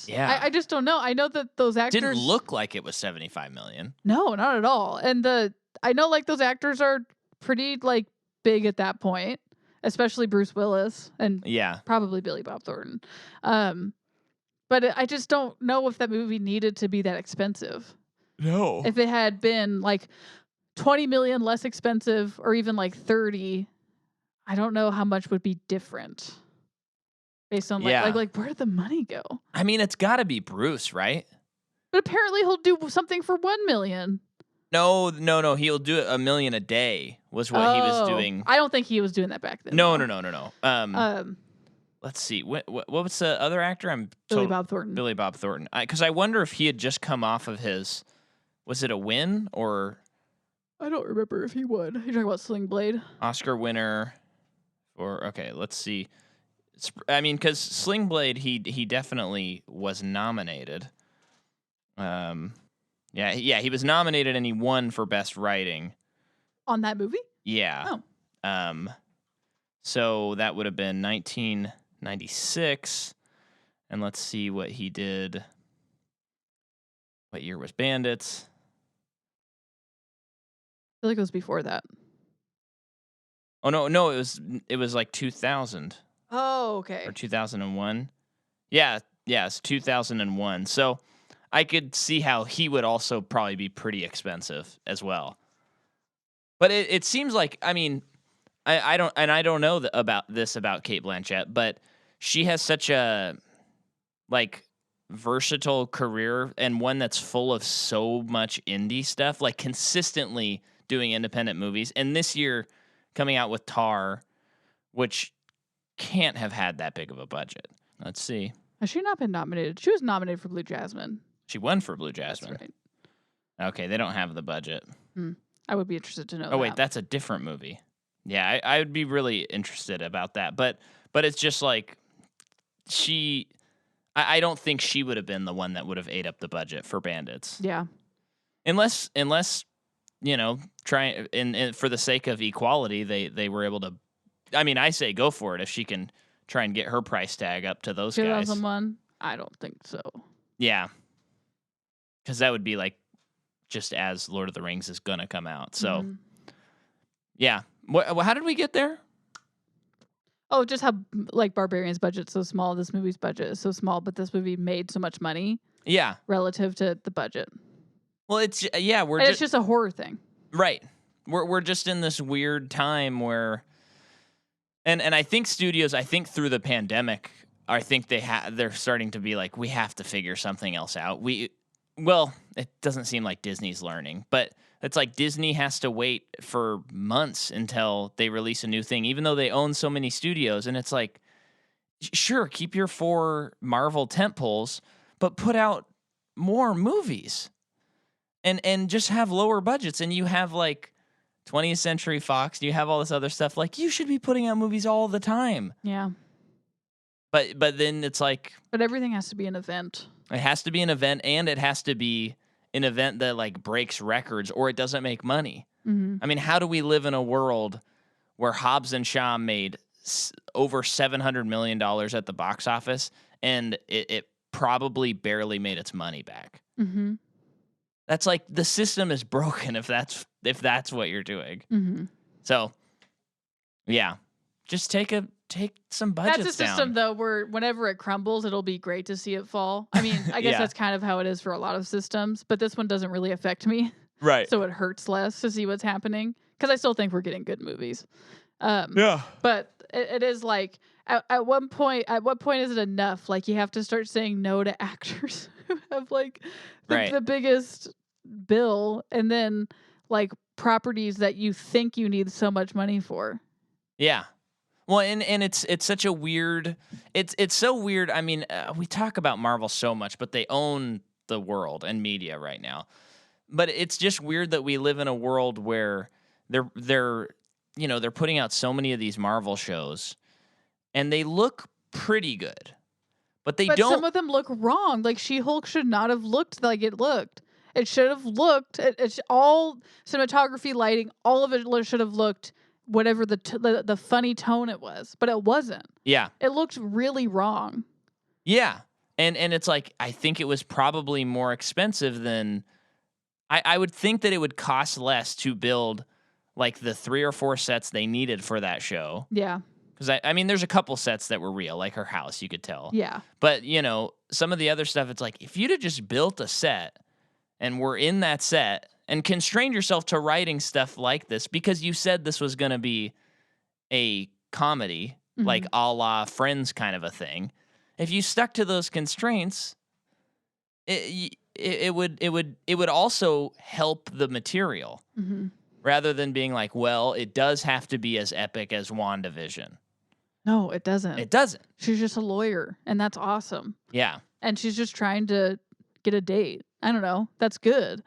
Speaker 3: Yeah.
Speaker 2: I just don't know. I know that those actors...
Speaker 3: Didn't look like it was $75 million.
Speaker 2: No, not at all. And I know like those actors are pretty like big at that point, especially Bruce Willis and probably Billy Bob Thornton. But I just don't know if that movie needed to be that expensive.
Speaker 3: No.
Speaker 2: If it had been like 20 million less expensive or even like 30, I don't know how much would be different based on like where did the money go?
Speaker 3: I mean, it's got to be Bruce, right?
Speaker 2: But apparently he'll do something for 1 million.
Speaker 3: No. He'll do it $1 million a day was what he was doing.
Speaker 2: I don't think he was doing that back then.
Speaker 3: No. Let's see. What was the other actor?
Speaker 2: Billy Bob Thornton.
Speaker 3: Billy Bob Thornton. Because I wonder if he had just come off of his. Was it a win or?
Speaker 2: I don't remember if he would. You're talking about Sling Blade.
Speaker 3: Oscar winner. Let's see. I mean, because Sling Blade, he definitely was nominated. He was nominated and he won for best writing
Speaker 2: on that movie.
Speaker 3: Yeah.
Speaker 2: Oh.
Speaker 3: So that would have been 1996, and let's see what he did. What year was Bandits?
Speaker 2: I feel like it was before that.
Speaker 3: Oh no, it was like 2000.
Speaker 2: Oh, okay.
Speaker 3: Or 2001. Yeah, it's 2001. So I could see how he would also probably be pretty expensive as well. But it seems like, I mean, I don't know about Cate Blanchett, but she has such a like versatile career and one that's full of so much indie stuff, like consistently doing independent movies. And this year coming out with Tar, which can't have had that big of a budget. Let's see.
Speaker 2: Has she not been nominated? She was nominated for Blue Jasmine.
Speaker 3: She won for Blue Jasmine.
Speaker 2: That's right.
Speaker 3: Okay, they don't have the budget.
Speaker 2: I would be interested to know.
Speaker 3: Oh, wait, that's a different movie. Yeah, I would be really interested about that. But it's just like I don't think she would have been the one that would have ate up the budget for Bandits.
Speaker 2: Yeah.
Speaker 3: Unless try and for the sake of equality, they were able to. I mean, I say go for it if she can try and get her price tag up to those guys.
Speaker 2: 2001? I don't think so.
Speaker 3: Yeah. Because that would be like just as Lord of the Rings is going to come out. So, yeah. How did we get there?
Speaker 2: Oh, just how like Barbarian's budget's so small. This movie's budget is so small, but this movie made so much money.
Speaker 3: Yeah.
Speaker 2: Relative to the budget.
Speaker 3: Well, it's
Speaker 2: it's just a horror thing.
Speaker 3: Right. We're just in this weird time where, and I think studios, through the pandemic, I think they're starting to be like, we have to figure something else out. Well, it doesn't seem like Disney's learning, but it's like Disney has to wait for months until they release a new thing, even though they own so many studios. And it's like, sure, keep your 4 Marvel tentpoles, but put out more movies and just have lower budgets. And you have like 20th Century Fox, you have all this other stuff. Like, you should be putting out movies all the time.
Speaker 2: Yeah.
Speaker 3: But then it's like,
Speaker 2: but everything has to be an event.
Speaker 3: It has to be an event, and it has to be an event that like breaks records, or it doesn't make money.
Speaker 2: Mm-hmm.
Speaker 3: I mean, how do we live in a world where Hobbs and Shaw made over $700 million at the box office, and it probably barely made its money back?
Speaker 2: Mm-hmm.
Speaker 3: That's like, the system is broken if that's what you're doing.
Speaker 2: Mm-hmm.
Speaker 3: So, yeah, just take some budgets down.
Speaker 2: That's a system, though, where whenever it crumbles, it'll be great to see it fall. I mean, I guess that's kind of how it is for a lot of systems, but this one doesn't really affect me.
Speaker 3: Right.
Speaker 2: So it hurts less to see what's happening, because I still think we're getting good movies.
Speaker 3: Yeah.
Speaker 2: But it is like, at what point is it enough? Like, you have to start saying no to actors who have like the biggest bill, and then like properties that you think you need so much money for.
Speaker 3: Yeah. Well, and it's such a weird, it's so weird. I mean, we talk about Marvel so much, but they own the world and media right now. But it's just weird that we live in a world where they're putting out so many of these Marvel shows, and they look pretty good, but
Speaker 2: some of them look wrong. Like, She-Hulk should not have looked like it looked. It should have looked. It's all cinematography, lighting. All of it should have looked whatever the funny tone it was, but it wasn't.
Speaker 3: Yeah,
Speaker 2: it looked really wrong.
Speaker 3: Yeah, and it's like, I think it was probably more expensive than I would think that it would cost less to build like the 3 or 4 sets they needed for that show.
Speaker 2: Yeah,
Speaker 3: because I mean, there's a couple sets that were real, like her house, you could tell.
Speaker 2: Yeah,
Speaker 3: but some of the other stuff, it's like, if you'd have just built a set and were in that set and constrained yourself to writing stuff like this, because you said this was going to be a comedy, like a la Friends kind of a thing. If you stuck to those constraints, it would also help the material, rather than being like, well, it does have to be as epic as WandaVision.
Speaker 2: No, it doesn't.
Speaker 3: It doesn't.
Speaker 2: She's just a lawyer, and that's awesome.
Speaker 3: Yeah.
Speaker 2: And she's just trying to get a date. I don't know. That's good.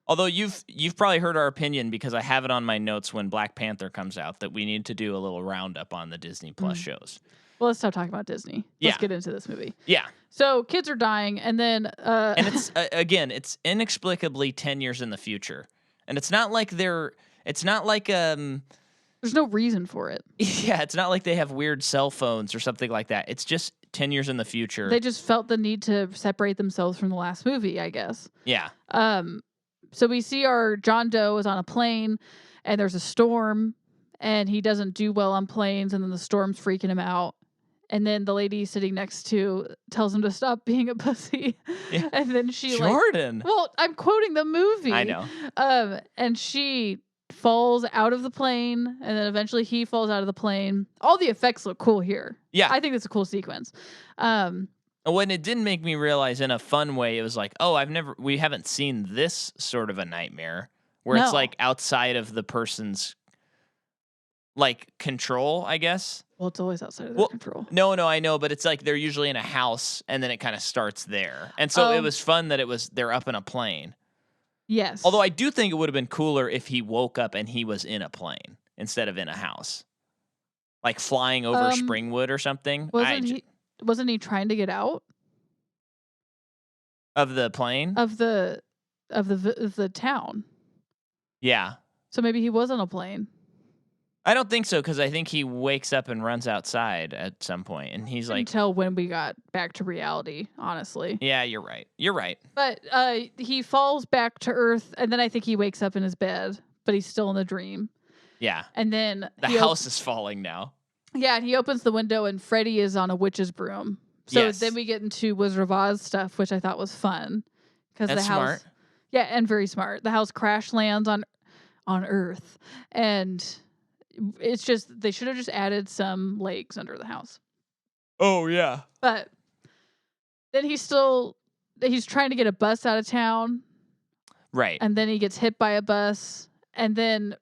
Speaker 3: Although you've probably heard our opinion, because I have it on my notes when Black Panther comes out, that we need to do a little roundup on the Disney Plus shows.
Speaker 2: Well, let's stop talking about Disney. Let's get into this movie.
Speaker 3: Yeah.
Speaker 2: So kids are dying, and then
Speaker 3: and it's it's inexplicably 10 years in the future, and it's not like there's
Speaker 2: no reason for it.
Speaker 3: Yeah, it's not like they have weird cell phones or something like that. It's just 10 years in the future.
Speaker 2: They just felt the need to separate themselves from the last movie, I guess.
Speaker 3: Yeah.
Speaker 2: So we see our John Doe is on a plane, and there's a storm, and he doesn't do well on planes, and then the storm's freaking him out. And then the lady sitting next to tells him to stop being a pussy. Yeah. And then she
Speaker 3: Jordan.
Speaker 2: Well, I'm quoting the movie.
Speaker 3: I know.
Speaker 2: And she falls out of the plane, and then eventually he falls out of the plane. All the effects look cool here.
Speaker 3: Yeah.
Speaker 2: I think it's a cool sequence.
Speaker 3: When it didn't make me realize in a fun way, it was like, oh, we haven't seen this sort of a nightmare where it's like outside of the person's like control, I guess.
Speaker 2: Well, it's always outside of their control.
Speaker 3: No, I know, but it's like they're usually in a house, and then it kind of starts there. And so it was fun that they're up in a plane.
Speaker 2: Yes.
Speaker 3: Although I do think it would have been cooler if he woke up and he was in a plane instead of in a house. Like flying over Springwood or something.
Speaker 2: Wasn't he trying to get out
Speaker 3: of the plane?
Speaker 2: Of the town.
Speaker 3: Yeah.
Speaker 2: So maybe he was on a plane.
Speaker 3: I don't think so, because I think he wakes up and runs outside at some point, and he's like...
Speaker 2: Until when we got back to reality, honestly.
Speaker 3: Yeah, you're right.
Speaker 2: But he falls back to Earth, and then I think he wakes up in his bed, but he's still in the dream.
Speaker 3: Yeah.
Speaker 2: And then...
Speaker 3: The house is falling now.
Speaker 2: Yeah, and he opens the window, and Freddy is on a witch's broom. So then we get into Wizard of Oz stuff, which I thought was fun.
Speaker 3: That's smart.
Speaker 2: Yeah, and very smart. The house crash lands on Earth, and it's just they should have just added some legs under the house.
Speaker 3: Oh yeah.
Speaker 2: But then he's trying to get a bus out of town,
Speaker 3: Right.
Speaker 2: and then he gets hit by a bus, and then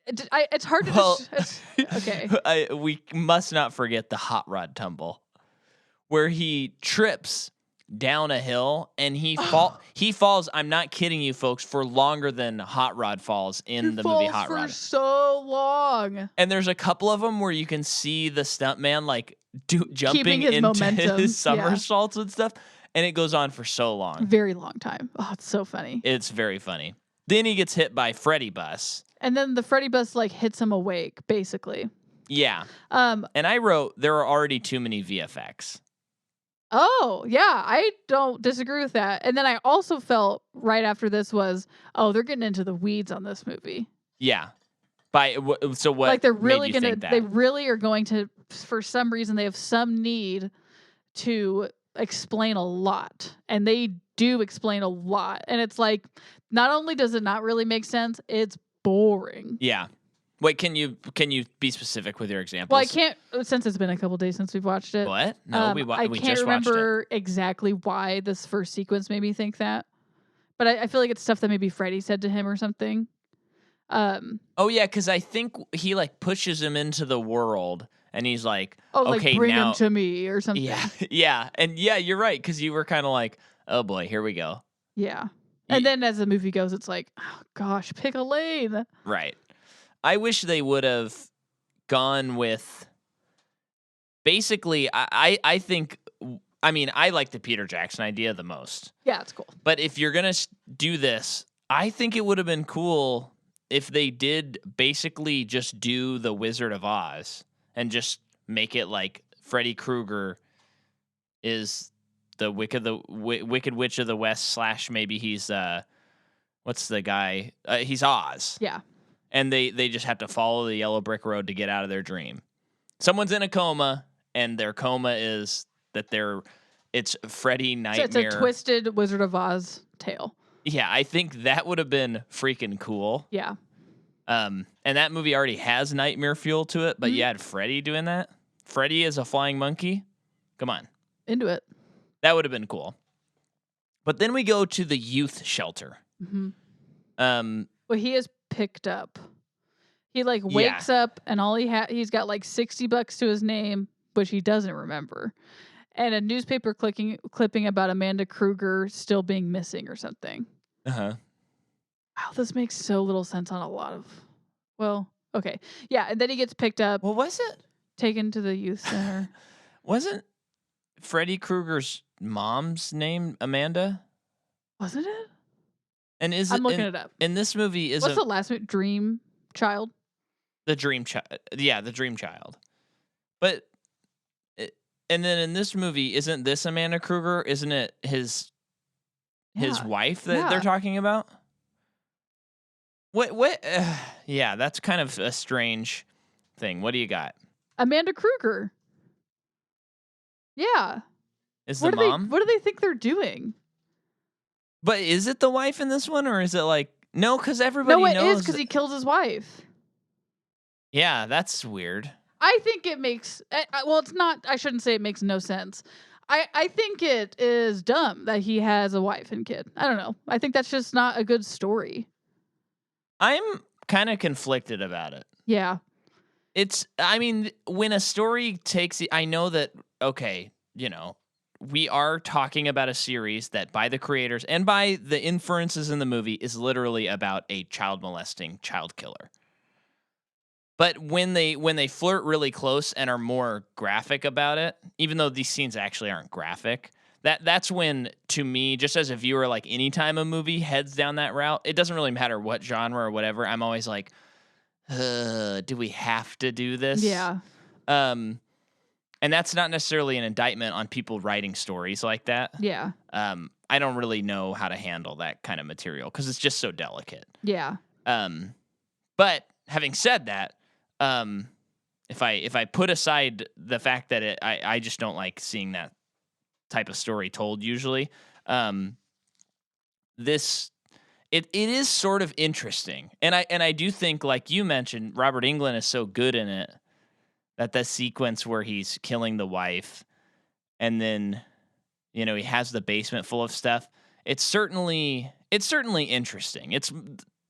Speaker 2: it's hard to okay.
Speaker 3: We must not forget the hot rod tumble, where he trips down a hill and he falls. I'm not kidding you, folks, for longer than Hot Rod falls in the movie Hot Rod.
Speaker 2: For so long.
Speaker 3: And there's a couple of them where you can see the stuntman like jumping
Speaker 2: his
Speaker 3: into
Speaker 2: momentum.
Speaker 3: his somersaults and stuff, and it goes on for so long.
Speaker 2: Very long time. Oh, it's so funny.
Speaker 3: It's very funny. Then he gets hit by Freddy bus.
Speaker 2: And then the Freddy bus like hits him awake, basically.
Speaker 3: Yeah. And I wrote there are already too many VFX.
Speaker 2: Oh, yeah, I don't disagree with that. And then I also felt right after this was, they're getting into the weeds on this movie.
Speaker 3: Yeah. So what?
Speaker 2: Like they're really
Speaker 3: made you think
Speaker 2: they
Speaker 3: that?
Speaker 2: really are going to, for some reason, they have some need to explain a lot, and they do explain a lot. And it's like, not only does it not really make sense, it's boring.
Speaker 3: Yeah. Wait, can you be specific with your examples?
Speaker 2: Well, I can't, since it's been a couple days since we've watched it.
Speaker 3: What? No, we
Speaker 2: I can't
Speaker 3: just watched it.
Speaker 2: remember exactly why this first sequence made me think that, but I feel like it's stuff that maybe Freddy said to him or something.
Speaker 3: Oh yeah, because I think he like pushes him into the world, and he's like, "Okay,
Speaker 2: like, bring
Speaker 3: now
Speaker 2: him to me" or something.
Speaker 3: Yeah, yeah, and yeah, you're right, because you were kind of like, "Oh boy, here we go."
Speaker 2: Yeah, and then as the movie goes, it's like, "Oh gosh, pick a lane."
Speaker 3: Right. I wish they would have gone with. Basically, I think. I mean, I like the Peter Jackson idea the most.
Speaker 2: Yeah, it's cool.
Speaker 3: But if you're gonna do this, I think it would have been cool if they did basically just do the Wizard of Oz and just make it like Freddy Krueger is the Wicked Witch of the West / maybe he's what's the guy? He's Oz.
Speaker 2: Yeah.
Speaker 3: And they just have to follow the yellow brick road to get out of their dream. Someone's in a coma, and their coma is that it's Freddy Nightmare.
Speaker 2: So it's a twisted Wizard of Oz tale.
Speaker 3: Yeah, I think that would have been freaking cool.
Speaker 2: Yeah.
Speaker 3: And that movie already has nightmare fuel to it, but you had Freddy doing that. Freddy is a flying monkey. Come on.
Speaker 2: Into it.
Speaker 3: That would have been cool. But then we go to the youth shelter.
Speaker 2: Mm-hmm.
Speaker 3: Well,
Speaker 2: he is picked up. He like wakes up and all he's got like $60 to his name, which he doesn't remember, and a newspaper clipping about Amanda Krueger still being missing or something.
Speaker 3: Uh-huh.
Speaker 2: Wow, this makes so little sense on a lot of. Well, okay, yeah, and then he gets picked up.
Speaker 3: What was it?
Speaker 2: Taken to the youth center.
Speaker 3: Wasn't Freddy Krueger's mom's name Amanda?
Speaker 2: Wasn't it?
Speaker 3: And
Speaker 2: I'm looking it up.
Speaker 3: In this movie,
Speaker 2: what's the last movie? Dream Child.
Speaker 3: The Dream Child. Yeah, the Dream Child. But, and then in this movie, isn't this Amanda Krueger? Isn't it his wife that they're talking about? What? Yeah, that's kind of a strange thing. What do you got?
Speaker 2: Amanda Krueger. Yeah.
Speaker 3: Is the mom?
Speaker 2: What do they think they're doing?
Speaker 3: But is it the wife in this one, or is it like no? Because everybody knows.
Speaker 2: No, it is because he kills his wife.
Speaker 3: Yeah, that's weird.
Speaker 2: I think it makes well, it's not. I shouldn't say it makes no sense. I think it is dumb that he has a wife and kid. I don't know. I think that's just not a good story.
Speaker 3: I'm kind of conflicted about it.
Speaker 2: Yeah.
Speaker 3: I mean, when a story takes, I know that, okay, we are talking about a series that by the creators and by the inferences in the movie is literally about a child molesting child killer. But when they flirt really close and are more graphic about it, even though these scenes actually aren't graphic, that's when, to me, just as a viewer, like anytime a movie heads down that route, it doesn't really matter what genre or whatever. I'm always like, do we have to do this?
Speaker 2: Yeah.
Speaker 3: And that's not necessarily an indictment on people writing stories like that.
Speaker 2: Yeah.
Speaker 3: I don't really know how to handle that kind of material because it's just so delicate.
Speaker 2: Yeah.
Speaker 3: But having said that, if I put aside the fact that I just don't like seeing that type of story told usually, this it is sort of interesting. And I do think, like you mentioned, Robert Englund is so good in it that sequence where he's killing the wife and then, you know, he has the basement full of stuff. It's certainly interesting. It's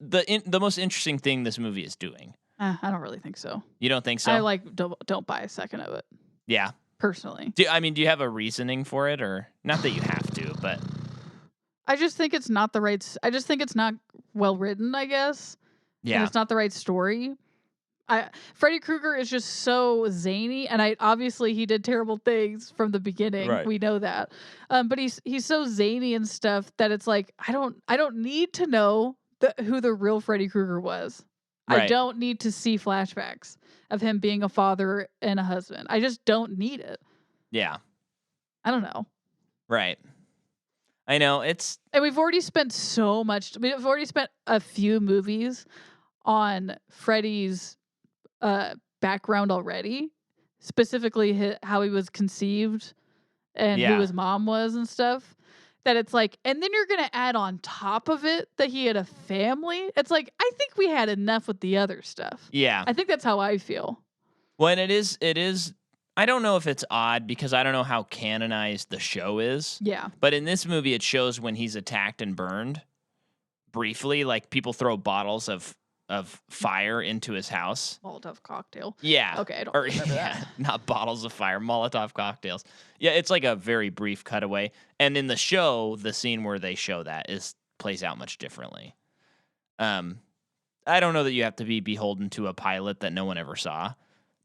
Speaker 3: the most interesting thing this movie is doing.
Speaker 2: I don't really think so.
Speaker 3: You don't think so?
Speaker 2: I don't buy a second of it.
Speaker 3: Yeah.
Speaker 2: Personally.
Speaker 3: Do you have a reasoning for it, or not that you have to, but
Speaker 2: I just think it's not the right. I just think it's not well written, I guess.
Speaker 3: Yeah.
Speaker 2: And it's not the right story. Freddy Krueger is just so zany, and obviously he did terrible things from the beginning.
Speaker 3: Right.
Speaker 2: We know that. But he's so zany and stuff that it's like I don't need to know who the real Freddy Krueger was.
Speaker 3: Right.
Speaker 2: I don't need to see flashbacks of him being a father and a husband. I just don't need it.
Speaker 3: Yeah.
Speaker 2: I don't know.
Speaker 3: Right. I know and
Speaker 2: we've already spent so much. We've already spent a few movies on Freddy's background already, specifically how he was conceived and who his mom was and stuff. That it's like, and then you're gonna add on top of it that he had a family. It's like, I think we had enough with the other stuff.
Speaker 3: Yeah.
Speaker 2: I think that's how I feel.
Speaker 3: Well, and it is. I don't know if it's odd because I don't know how canonized the show is.
Speaker 2: Yeah.
Speaker 3: But in this movie, it shows when he's attacked and burned briefly. Like people throw bottles of fire into his house.
Speaker 2: Molotov cocktail.
Speaker 3: Yeah.
Speaker 2: Okay, I don't remember that.
Speaker 3: Not bottles of fire, Molotov cocktails. Yeah, it's like a very brief cutaway. And in the show, the scene where they show that plays out much differently. I don't know that you have to be beholden to a pilot that no one ever saw,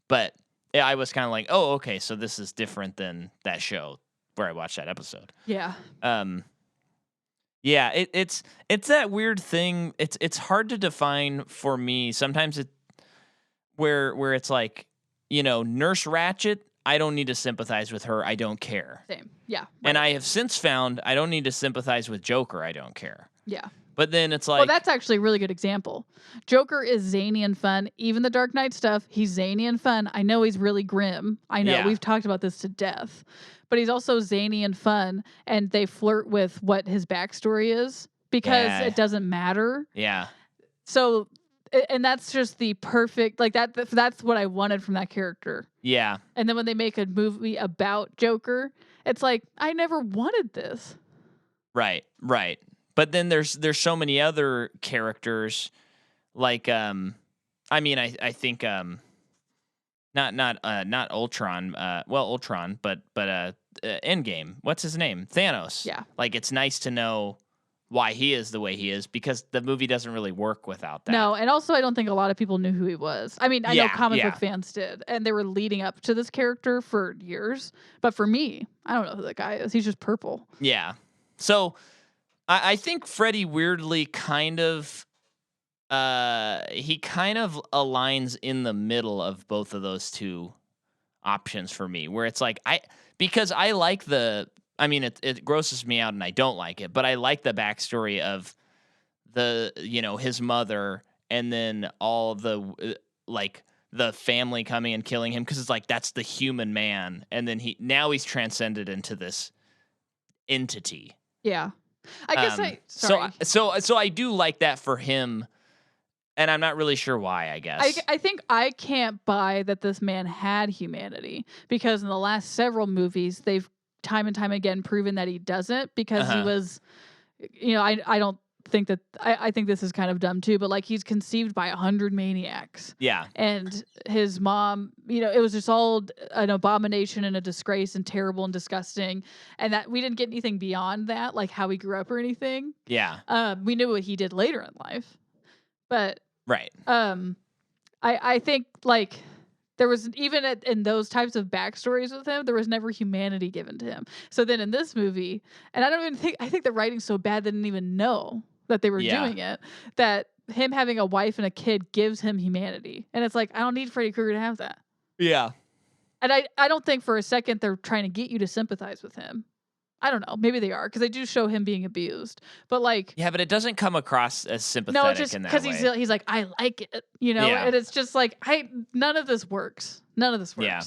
Speaker 3: but I was kind of like, oh, okay, so this is different than that show where I watched that episode.
Speaker 2: Yeah.
Speaker 3: Yeah, it's that weird thing. It's hard to define for me. Sometimes where it's like, you know, Nurse Ratched, I don't need to sympathize with her. I don't care.
Speaker 2: Same. Yeah. Right.
Speaker 3: And I have since found I don't need to sympathize with Joker. I don't care.
Speaker 2: Yeah.
Speaker 3: But then it's like...
Speaker 2: Well, that's actually a really good example. Joker is zany and fun. Even the Dark Knight stuff, he's zany and fun. I know he's really grim. I know. We've talked about this to death. But he's also zany and fun, and they flirt with what his backstory is because it doesn't matter.
Speaker 3: Yeah.
Speaker 2: So, and that's just the perfect, like that's what I wanted from that character.
Speaker 3: Yeah. And
Speaker 2: then when they make a movie about Joker, it's like, I never wanted this.
Speaker 3: Right. But then there's so many other characters, like I think not Ultron, Ultron, but Endgame. What's his name? Thanos.
Speaker 2: Yeah.
Speaker 3: Like it's nice to know why he is the way he is because the movie doesn't really work without that.
Speaker 2: No, and also I don't think a lot of people knew who he was. I mean, I know comic book fans did, and they were leading up to this character for years. But for me, I don't know who that guy is. He's just purple.
Speaker 3: Yeah. So I think Freddy weirdly kind of aligns in the middle of both of those two options for me, where it's like because I like it grosses me out and I don't like it, but I like the backstory of his mother and then all the the family coming and killing him because it's like that's the human man, and then he's transcended into this entity.
Speaker 2: Yeah. I guess
Speaker 3: So I do like that for him, and I'm not really sure why, I guess.
Speaker 2: I think I can't buy that this man had humanity because in the last several movies, they've time and time again proven that he doesn't because he was, I don't think that, I think this is kind of dumb too, but like he's conceived by 100 maniacs.
Speaker 3: Yeah.
Speaker 2: And his mom, it was just all an abomination and a disgrace and terrible and disgusting. And that we didn't get anything beyond that, like how he grew up or anything.
Speaker 3: Yeah.
Speaker 2: We knew what he did later in life. But
Speaker 3: right.
Speaker 2: I think like there was even in those types of backstories with him, there was never humanity given to him. So then in this movie, and I think the writing's so bad they didn't even know that they were doing it, that him having a wife and a kid gives him humanity. And it's like, I don't need Freddy Krueger to have that.
Speaker 3: Yeah.
Speaker 2: And I don't think for a second they're trying to get you to sympathize with him. I don't know. Maybe they are because they do show him being abused. But like,
Speaker 3: yeah, but it doesn't come across as sympathetic.
Speaker 2: No, just because he's like, I like it,
Speaker 3: Yeah.
Speaker 2: And it's just like, none of this works. None of this works.
Speaker 3: Yeah.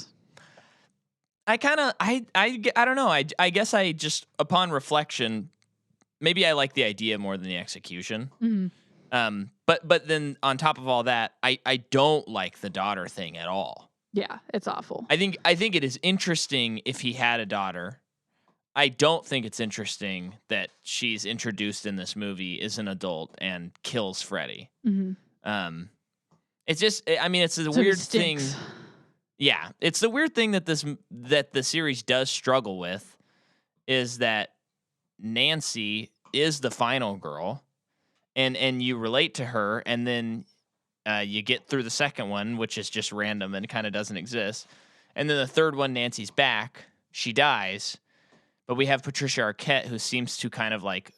Speaker 3: I don't know. I guess I just upon reflection, maybe I like the idea more than the execution.
Speaker 2: Mm-hmm.
Speaker 3: But then on top of all that, I don't like the daughter thing at all.
Speaker 2: Yeah, it's awful.
Speaker 3: I think it is interesting if he had a daughter. I don't think it's interesting that she's introduced in this movie as an adult and kills Freddy.
Speaker 2: Mm-hmm.
Speaker 3: It's just, I mean, it's a weird thing. Yeah, it's the weird thing that the series does struggle with is that Nancy is the final girl, and you relate to her, and then you get through the second one, which is just random and kind of doesn't exist, and then the third one, Nancy's back, she dies, but we have Patricia Arquette who seems to kind of like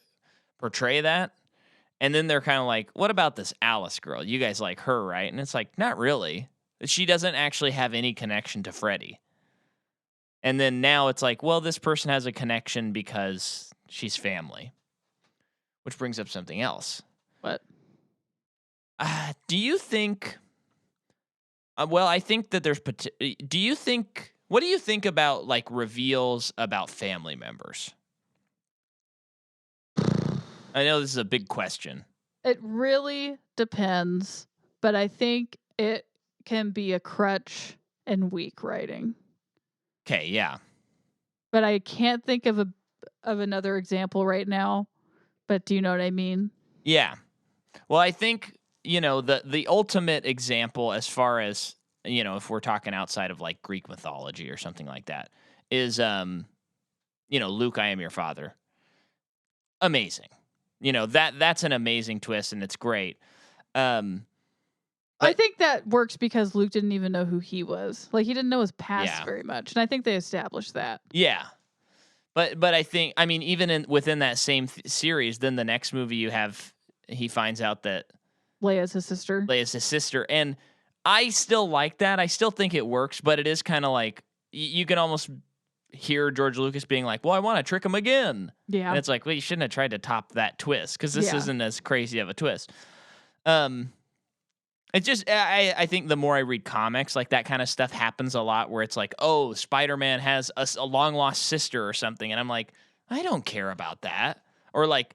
Speaker 3: portray that, and then they're kind of like, what about this Alice girl? You guys like her, right? And it's like, not really. She doesn't actually have any connection to Freddy. And then now it's like, well, this person has a connection because she's family. Which brings up something else.
Speaker 2: What?
Speaker 3: Do you think... well, I think that there's... Do you think... What do you think about, like, reveals about family members? I know this is a big question.
Speaker 2: It really depends, but I think it can be a crutch in weak writing.
Speaker 3: Okay, yeah.
Speaker 2: But I can't think of another example right now. But do you know what I mean?
Speaker 3: Yeah. Well, I think, the ultimate example as far as, if we're talking outside of like Greek mythology or something like that is, Luke, I am your father. Amazing. That's an amazing twist and it's great.
Speaker 2: I think that works because Luke didn't even know who he was. Like, he didn't know his past very much. And I think they established that.
Speaker 3: Yeah. But I think, I mean, even within that same series, then the next movie he finds out that
Speaker 2: Leia's his sister.
Speaker 3: And I still like that. I still think it works, but it is kind of like, you can almost hear George Lucas being like, well, I want to trick him again.
Speaker 2: Yeah.
Speaker 3: And it's like, well, you shouldn't have tried to top that twist because this isn't as crazy of a twist. It's just, I think the more I read comics, like that kind of stuff happens a lot where it's like, oh, Spider-Man has a long-lost sister or something. And I'm like, I don't care about that. Or like,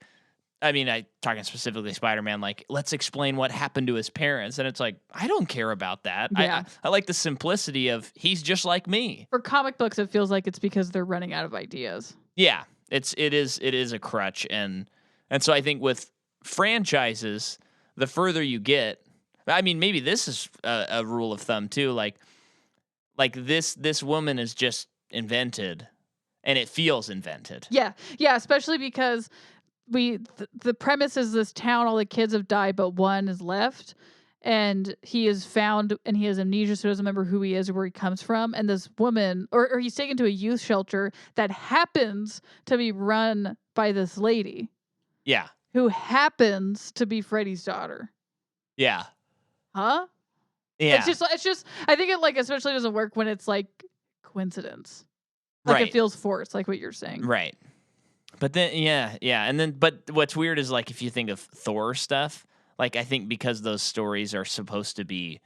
Speaker 3: I mean, talking specifically Spider-Man, like, let's explain what happened to his parents. And it's like, I don't care about that.
Speaker 2: Yeah.
Speaker 3: I like the simplicity of he's just like me.
Speaker 2: For comic books, it feels like it's because they're running out of ideas.
Speaker 3: Yeah, it is a crutch. And so I think with franchises, the further you get, I mean, maybe this is a rule of thumb too. Like this woman is just invented, and it feels invented.
Speaker 2: Yeah, especially because the premise is this town, all the kids have died, but one is left, and he is found, and he has amnesia, so he doesn't remember who he is or where he comes from. And this woman, or he's taken to a youth shelter that happens to be run by this lady.
Speaker 3: Yeah,
Speaker 2: who happens to be Freddy's daughter.
Speaker 3: Yeah.
Speaker 2: Huh?
Speaker 3: Yeah.
Speaker 2: It's just I think it like especially doesn't work when it's like coincidence. Like
Speaker 3: right.
Speaker 2: It feels forced, like what you're saying.
Speaker 3: Right. But then and then but what's weird is like if you think of Thor stuff, like I think because those stories are supposed to be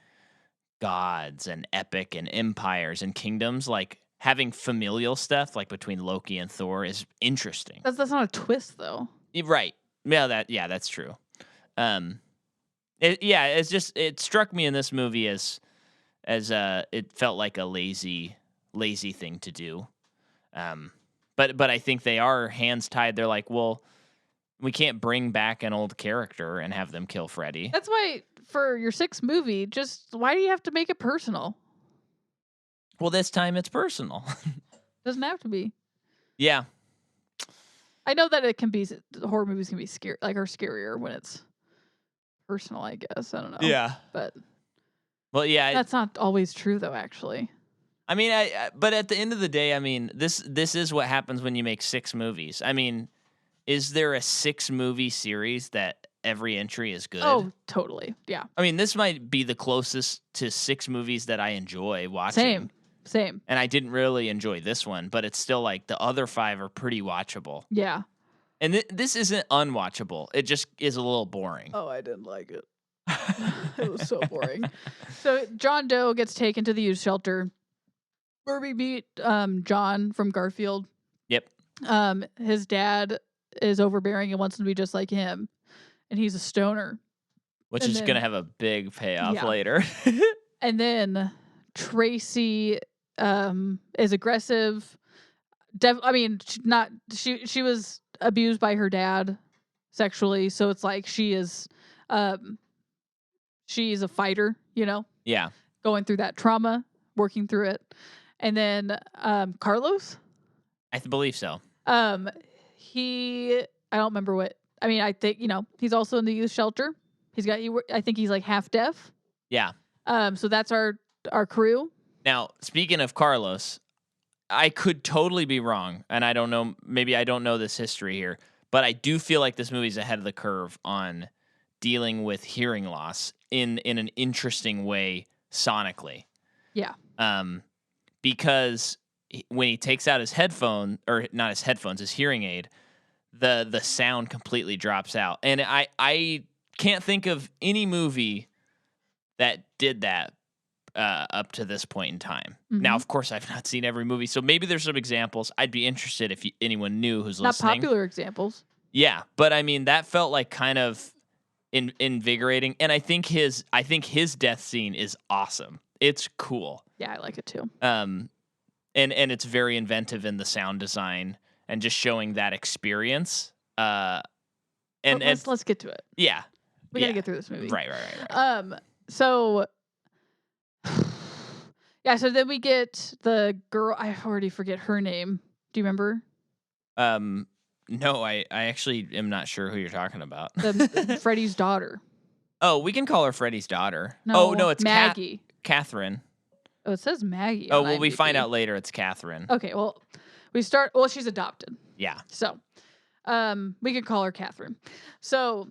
Speaker 3: gods and epic and empires and kingdoms, like having familial stuff like between Loki and Thor is interesting.
Speaker 2: That's not a twist though.
Speaker 3: Right. Yeah, that's true. It struck me in this movie as it felt like a lazy thing to do. But I think they are hands tied. They're like, well, we can't bring back an old character and have them kill Freddy.
Speaker 2: That's why for your sixth movie, why do you have to make it personal?
Speaker 3: Well, this time it's personal.
Speaker 2: Doesn't have to be.
Speaker 3: Yeah.
Speaker 2: I know that it can be horror movies can be scary, like or scarier when it's personal. I guess I don't know.
Speaker 3: Yeah,
Speaker 2: but
Speaker 3: well, yeah,
Speaker 2: that's not always true though. Actually,
Speaker 3: I mean, but at the end of the day, I mean, this is what happens when you make 6 movies. I mean, is there a 6-movie series that every entry is good?
Speaker 2: Oh, totally. Yeah.
Speaker 3: I mean, this might be the closest to 6 movies that I enjoy watching.
Speaker 2: Same.
Speaker 3: And I didn't really enjoy this one, but it's still like the other 5 are pretty watchable.
Speaker 2: Yeah.
Speaker 3: And this isn't unwatchable. It just is a little boring.
Speaker 2: Oh, I didn't like it. It was so boring. So John Doe gets taken to the youth shelter where we meet John from Garfield.
Speaker 3: Yep.
Speaker 2: His dad is overbearing and wants to be just like him, and he's a stoner.
Speaker 3: Which
Speaker 2: And
Speaker 3: is
Speaker 2: then-
Speaker 3: going to have a big payoff
Speaker 2: Yeah.
Speaker 3: later.
Speaker 2: And then Tracy is aggressive. She was abused by her dad sexually, so it's like she's a fighter,
Speaker 3: Yeah.
Speaker 2: going through that trauma, working through it. And then Carlos,
Speaker 3: I believe so.
Speaker 2: I don't remember what. I mean, I think he's also in the youth shelter. I think he's like half deaf.
Speaker 3: Yeah.
Speaker 2: So that's our crew.
Speaker 3: Now, speaking of Carlos, I could totally be wrong, and I don't know. Maybe I don't know this history here, but I do feel like this movie's ahead of the curve on dealing with hearing loss in an interesting way sonically.
Speaker 2: Yeah.
Speaker 3: Because when he takes out his headphone, or not his headphones, his hearing aid, the sound completely drops out, and I can't think of any movie that did that up to this point in time.
Speaker 2: Mm-hmm.
Speaker 3: Now, of course, I've not seen every movie, so maybe there's some examples. I'd be interested if anyone knew who's
Speaker 2: Not
Speaker 3: listening.
Speaker 2: popular examples.
Speaker 3: Yeah, but I mean that felt like kind of invigorating, and I think his death scene is awesome. It's cool.
Speaker 2: Yeah, I like it too.
Speaker 3: And it's very inventive in the sound design and just showing that experience.
Speaker 2: Let's get to it.
Speaker 3: Yeah,
Speaker 2: We gotta get through this movie.
Speaker 3: Right.
Speaker 2: So yeah, so then we get the girl. I already forget her name. Do you remember?
Speaker 3: No, I actually am not sure who you're talking about.
Speaker 2: Freddy's daughter.
Speaker 3: Oh, we can call her Freddy's daughter.
Speaker 2: No,
Speaker 3: it's
Speaker 2: Maggie.
Speaker 3: Catherine.
Speaker 2: Oh, it says Maggie.
Speaker 3: Oh,
Speaker 2: on
Speaker 3: well, we
Speaker 2: IMDb.
Speaker 3: find out later it's Catherine.
Speaker 2: Okay, well, she's adopted.
Speaker 3: Yeah.
Speaker 2: So, we could call her Catherine. So,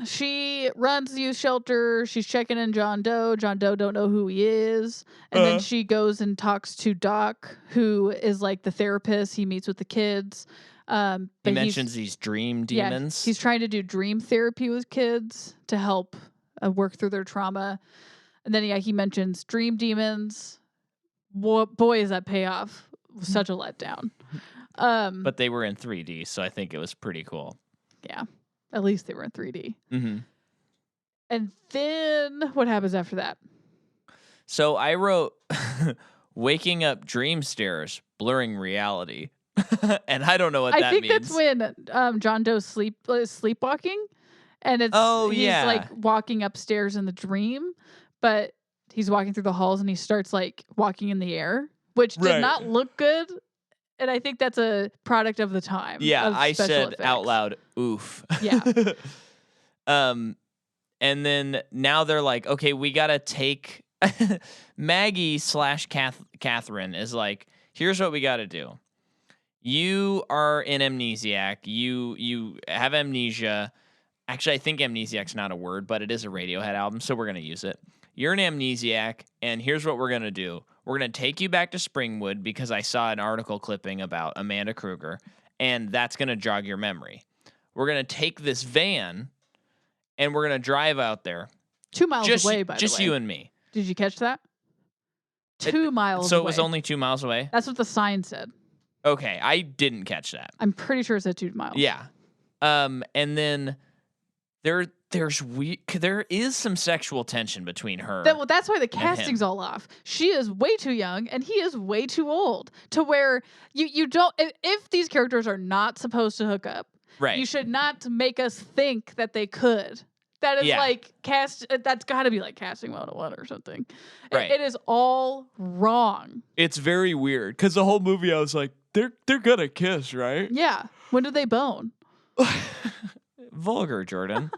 Speaker 2: she runs the youth shelter. She's checking in John Doe. John Doe don't know who he is. And then she goes and talks to Doc, who is like the therapist. He meets with the kids.
Speaker 3: He mentions these dream demons.
Speaker 2: Yeah, he's trying to do dream therapy with kids to help work through their trauma. And then, he mentions dream demons. Boy, is that payoff such a letdown.
Speaker 3: But they were in 3D, so I think it was pretty cool.
Speaker 2: Yeah, at least they were in 3D.
Speaker 3: Mm-hmm.
Speaker 2: And then what happens after that?
Speaker 3: So I wrote, waking up dream stares, blurring reality. And I don't know what that means.
Speaker 2: I think that's when John Doe's sleepwalking. And he's like walking upstairs in the dream, but he's walking through the halls and he starts like walking in the air, which did not look good. And I think that's a product of the time.
Speaker 3: Yeah, I said
Speaker 2: effects.
Speaker 3: out loud, oof.
Speaker 2: Yeah.
Speaker 3: And then now they're like, okay, we got to take Maggie / Catherine is like, here's what we got to do. You are an amnesiac. You have amnesia. Actually, I think amnesiac's not a word, but it is a Radiohead album, so we're going to use it. You're an amnesiac, and here's what we're going to do. We're going to take you back to Springwood because I saw an article clipping about Amanda Kruger, and that's going to jog your memory. We're going to take this van, and we're going to drive out there.
Speaker 2: 2 miles away, by the way.
Speaker 3: Just you and me.
Speaker 2: Did you catch that? 2 miles
Speaker 3: So
Speaker 2: away.
Speaker 3: it was only 2 miles away?
Speaker 2: That's what the sign said.
Speaker 3: Okay, I didn't catch that.
Speaker 2: I'm pretty sure it said 2 miles.
Speaker 3: Yeah. And then there is some sexual tension between her.
Speaker 2: Well, that's why the casting's all off. She is way too young and he is way too old to where you don't. If these characters are not supposed to hook up,
Speaker 3: right?
Speaker 2: You should not make us think that they could. That is like that's got to be like casting 101 or something.
Speaker 3: Right.
Speaker 2: It is all wrong.
Speaker 3: It's very weird because the whole movie I was like, they're gonna kiss, right?
Speaker 2: Yeah. When did they bone?
Speaker 3: Vulgar, Jordan.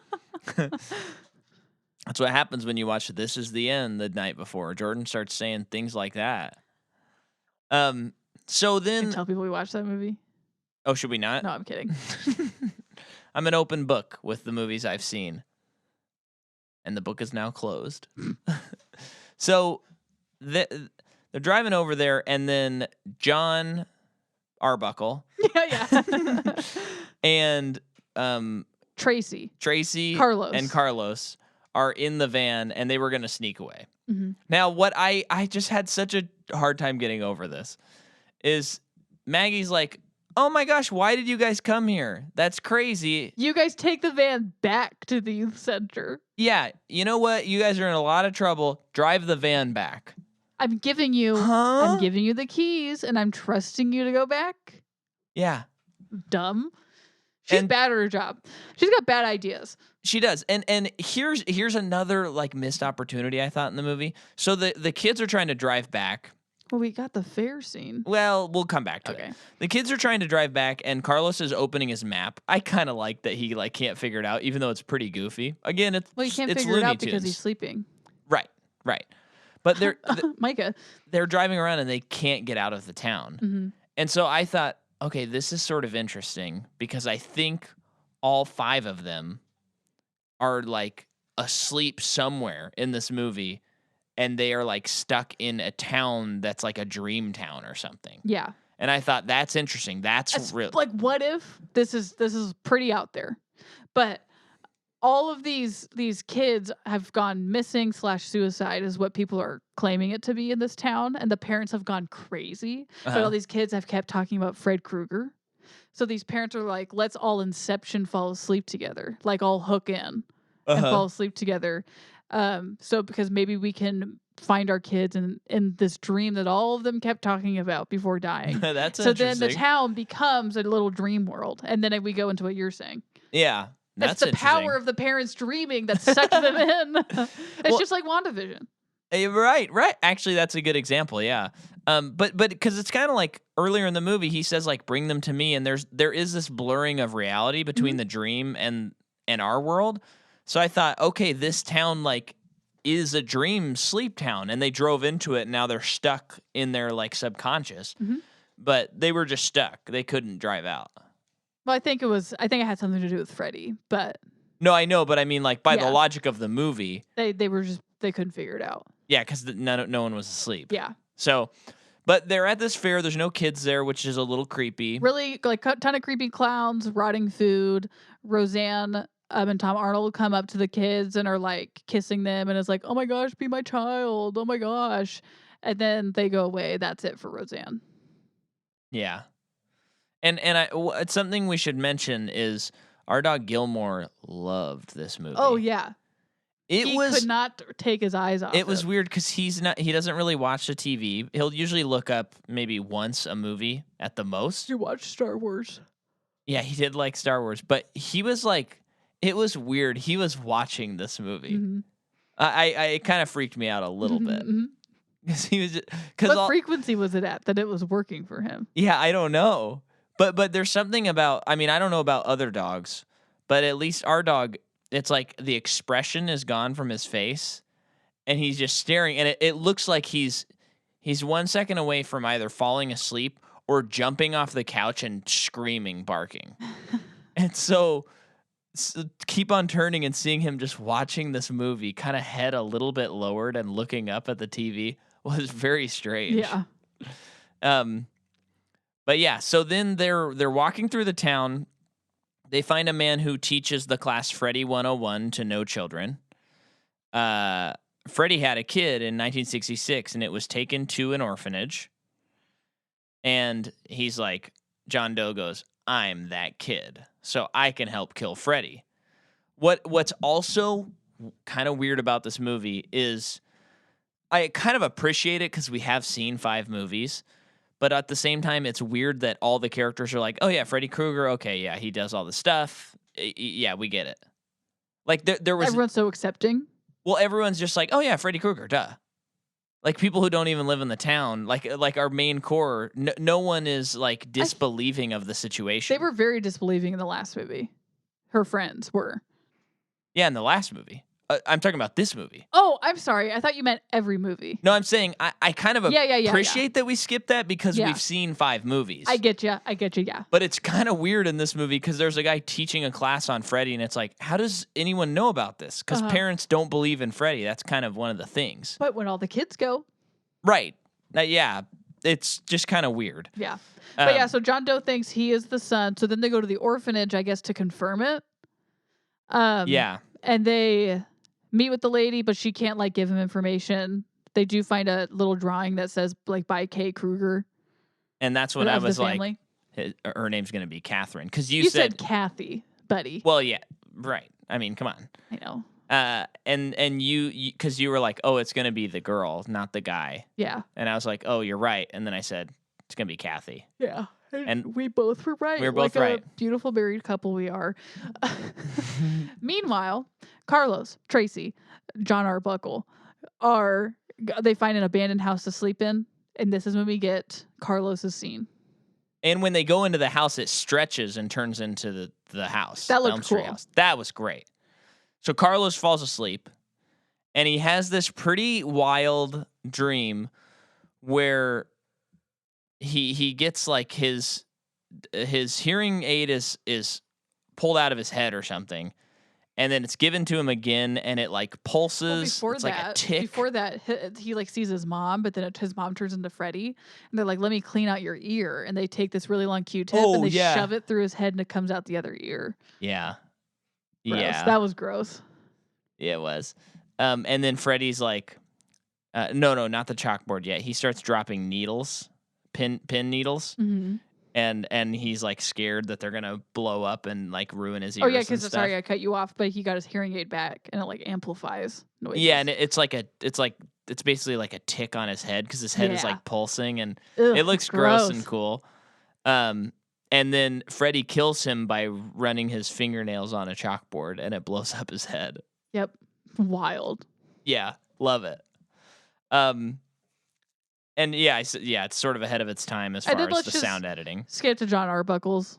Speaker 3: That's what happens when you watch This Is the End the night before. Jordan starts saying things like that. So then
Speaker 2: Tell people we watched that movie.
Speaker 3: Oh, should we not?
Speaker 2: No, I'm kidding.
Speaker 3: I'm an open book with the movies I've seen. And the book is now closed. So they're driving over there, and then John Arbuckle.
Speaker 2: Yeah.
Speaker 3: And
Speaker 2: Tracy,
Speaker 3: Carlos are in the van, and they were going to sneak away. Mm-hmm. Now, what I just had such a hard time getting over this is Maggie's like, oh my gosh, why did you guys come here? That's crazy.
Speaker 2: You guys take the van back to the youth center.
Speaker 3: Yeah, you know what? You guys are in a lot of trouble. Drive the van back.
Speaker 2: I'm giving you the keys, and I'm trusting you to go back.
Speaker 3: Yeah.
Speaker 2: Dumb. She's bad at her job. She's got bad ideas.
Speaker 3: She does. And here's another like missed opportunity I thought in the movie. So the kids are trying to drive back.
Speaker 2: Well, we got the fair scene.
Speaker 3: Well, we'll come back to it. The kids are trying to drive back, and Carlos is opening his map. I kind of like that he like can't figure it out, even though it's pretty goofy. Again,
Speaker 2: he can't figure
Speaker 3: Looney
Speaker 2: it out
Speaker 3: Tunes.
Speaker 2: because he's sleeping.
Speaker 3: Right. But they're
Speaker 2: Micah.
Speaker 3: They're driving around and they can't get out of the town.
Speaker 2: Mm-hmm.
Speaker 3: And so I thought, okay, this is sort of interesting because I think all 5 of them are like asleep somewhere in this movie, and they are like stuck in a town that's like a dream town or something.
Speaker 2: Yeah.
Speaker 3: And I thought that's interesting. That's real.
Speaker 2: Like, what if this is pretty out there, but all of these kids have gone missing / suicide is what people are claiming it to be in this town, and the parents have gone crazy. But all these kids have kept talking about Fred Krueger. So these parents are like, let's all Inception fall asleep together, like all hook in and fall asleep together. So because maybe we can find our kids in this dream that all of them kept talking about before dying.
Speaker 3: That's
Speaker 2: so
Speaker 3: interesting.
Speaker 2: then the town becomes a little dream world, and then we go into what you're saying.
Speaker 3: Yeah.
Speaker 2: It's the power of the parents dreaming that sucked them in. It's just like WandaVision.
Speaker 3: Right. Actually, that's a good example. Yeah. But because it's kind of like earlier in the movie, he says like, bring them to me. And there is this blurring of reality between the dream and our world. So I thought, okay, this town like is a dream sleep town, and they drove into it. And now they're stuck in their like subconscious, but they were just stuck. They couldn't drive out.
Speaker 2: Well, I think it had something to do with Freddy, but
Speaker 3: no, I know, but I mean, like by the logic of the movie,
Speaker 2: they couldn't figure it out.
Speaker 3: Yeah, because no one was asleep.
Speaker 2: Yeah.
Speaker 3: So, but they're at this fair. There's no kids there, which is a little creepy.
Speaker 2: Really, like a ton of creepy clowns, rotting food. Roseanne and Tom Arnold come up to the kids and are like kissing them, and it's like, oh my gosh, be my child. Oh my gosh, and then they go away. That's it for Roseanne.
Speaker 3: Yeah. And it's something we should mention is our dog Gilmore loved this movie.
Speaker 2: Oh yeah,
Speaker 3: he
Speaker 2: could not take his eyes off.
Speaker 3: It was weird because he doesn't really watch the TV. He'll usually look up maybe once a movie at the most.
Speaker 2: You watch Star Wars?
Speaker 3: Yeah, he did like Star Wars, but he was like, it was weird. He was watching this movie.
Speaker 2: Mm-hmm.
Speaker 3: It kind of freaked me out a little bit. Because he was
Speaker 2: what frequency was it at that it was working for him?
Speaker 3: Yeah, I don't know. But there's something about, I mean, I don't know about other dogs, but at least our dog, it's like the expression is gone from his face, and he's just staring, and it looks like he's 1 second away from either falling asleep or jumping off the couch and screaming, barking. And so keep on turning and seeing him just watching this movie, kind of head a little bit lowered and looking up at the TV was very strange.
Speaker 2: Yeah.
Speaker 3: But yeah, so then they're walking through the town. They find a man who teaches the class Freddy 101 to no children. Freddy had a kid in 1966, and it was taken to an orphanage. And he's like, John Doe goes, I'm that kid, so I can help kill Freddy. What's also kind of weird about this movie is I kind of appreciate it because we have seen 5 movies. But at the same time, it's weird that all the characters are like, oh, yeah, Freddy Krueger. Okay, yeah, he does all the stuff. Yeah, we get it. Like, there was...
Speaker 2: Everyone's so accepting.
Speaker 3: Well, everyone's just like, oh, yeah, Freddy Krueger, duh. Like, people who don't even live in the town, like our main core, no one is, like, disbelieving of the situation.
Speaker 2: They were very disbelieving in the last movie. Her friends were.
Speaker 3: Yeah, in the last movie. I'm talking about this movie.
Speaker 2: Oh, I'm sorry. I thought you meant every movie.
Speaker 3: No, I'm saying I kind of appreciate that we skipped that because we've seen 5 movies.
Speaker 2: I get you, yeah.
Speaker 3: But it's kind of weird in this movie because there's a guy teaching a class on Freddy, and it's like, how does anyone know about this? Because parents don't believe in Freddy. That's kind of one of the things.
Speaker 2: But when all the kids go.
Speaker 3: Right. Yeah. It's just kind of weird.
Speaker 2: Yeah. But yeah, so John Doe thinks he is the son. So then they go to the orphanage, I guess, to confirm it.
Speaker 3: Yeah.
Speaker 2: And they meet with the lady, but she can't like give him information. They do find a little drawing that says like by K. Krueger.
Speaker 3: And that's when I was like, her name's going to be Catherine. Because
Speaker 2: you said Kathy, buddy.
Speaker 3: Well, yeah, right. I mean, come on.
Speaker 2: I know.
Speaker 3: And you because you were like, oh, it's going to be the girl, not the guy.
Speaker 2: Yeah.
Speaker 3: And I was like, oh, you're right. And then I said, it's going to be Kathy.
Speaker 2: Yeah.
Speaker 3: And
Speaker 2: we both were right.
Speaker 3: We were both right.
Speaker 2: A beautiful married couple we are. Meanwhile, Carlos, Tracy, John Arbuckle they find an abandoned house to sleep in. And this is when we get Carlos's scene.
Speaker 3: And when they go into the house, it stretches and turns into the house.
Speaker 2: That looked cool.
Speaker 3: House. That was great. So Carlos falls asleep, and he has this pretty wild dream where he gets like his hearing aid is pulled out of his head or something, and then it's given to him again, and it like pulses.
Speaker 2: Well,
Speaker 3: it's like a tick.
Speaker 2: Before that, he like sees his mom, but then his mom turns into Freddy, and they're like, "Let me clean out your ear," and they take this really long Q-tip and they shove it through his head, and it comes out the other ear.
Speaker 3: Yeah.
Speaker 2: Gross.
Speaker 3: Yeah,
Speaker 2: that was gross.
Speaker 3: Yeah, it was. And then Freddy's like, no, not the chalkboard yet. He starts dropping needles, pin needles, and he's like scared that they're gonna blow up and like ruin his ears.
Speaker 2: Oh yeah, because sorry I cut you off, but he got his hearing aid back, and it like amplifies noises.
Speaker 3: Yeah, and it's basically like a tick on his head because his head is like pulsing, and
Speaker 2: Ugh,
Speaker 3: it looks gross and cool. And then Freddy kills him by running his fingernails on a chalkboard, and it blows up his head.
Speaker 2: Yep. Wild.
Speaker 3: Yeah. Love it. And it's sort of ahead of its time as far as the sound editing.
Speaker 2: Skip to John Arbuckle's.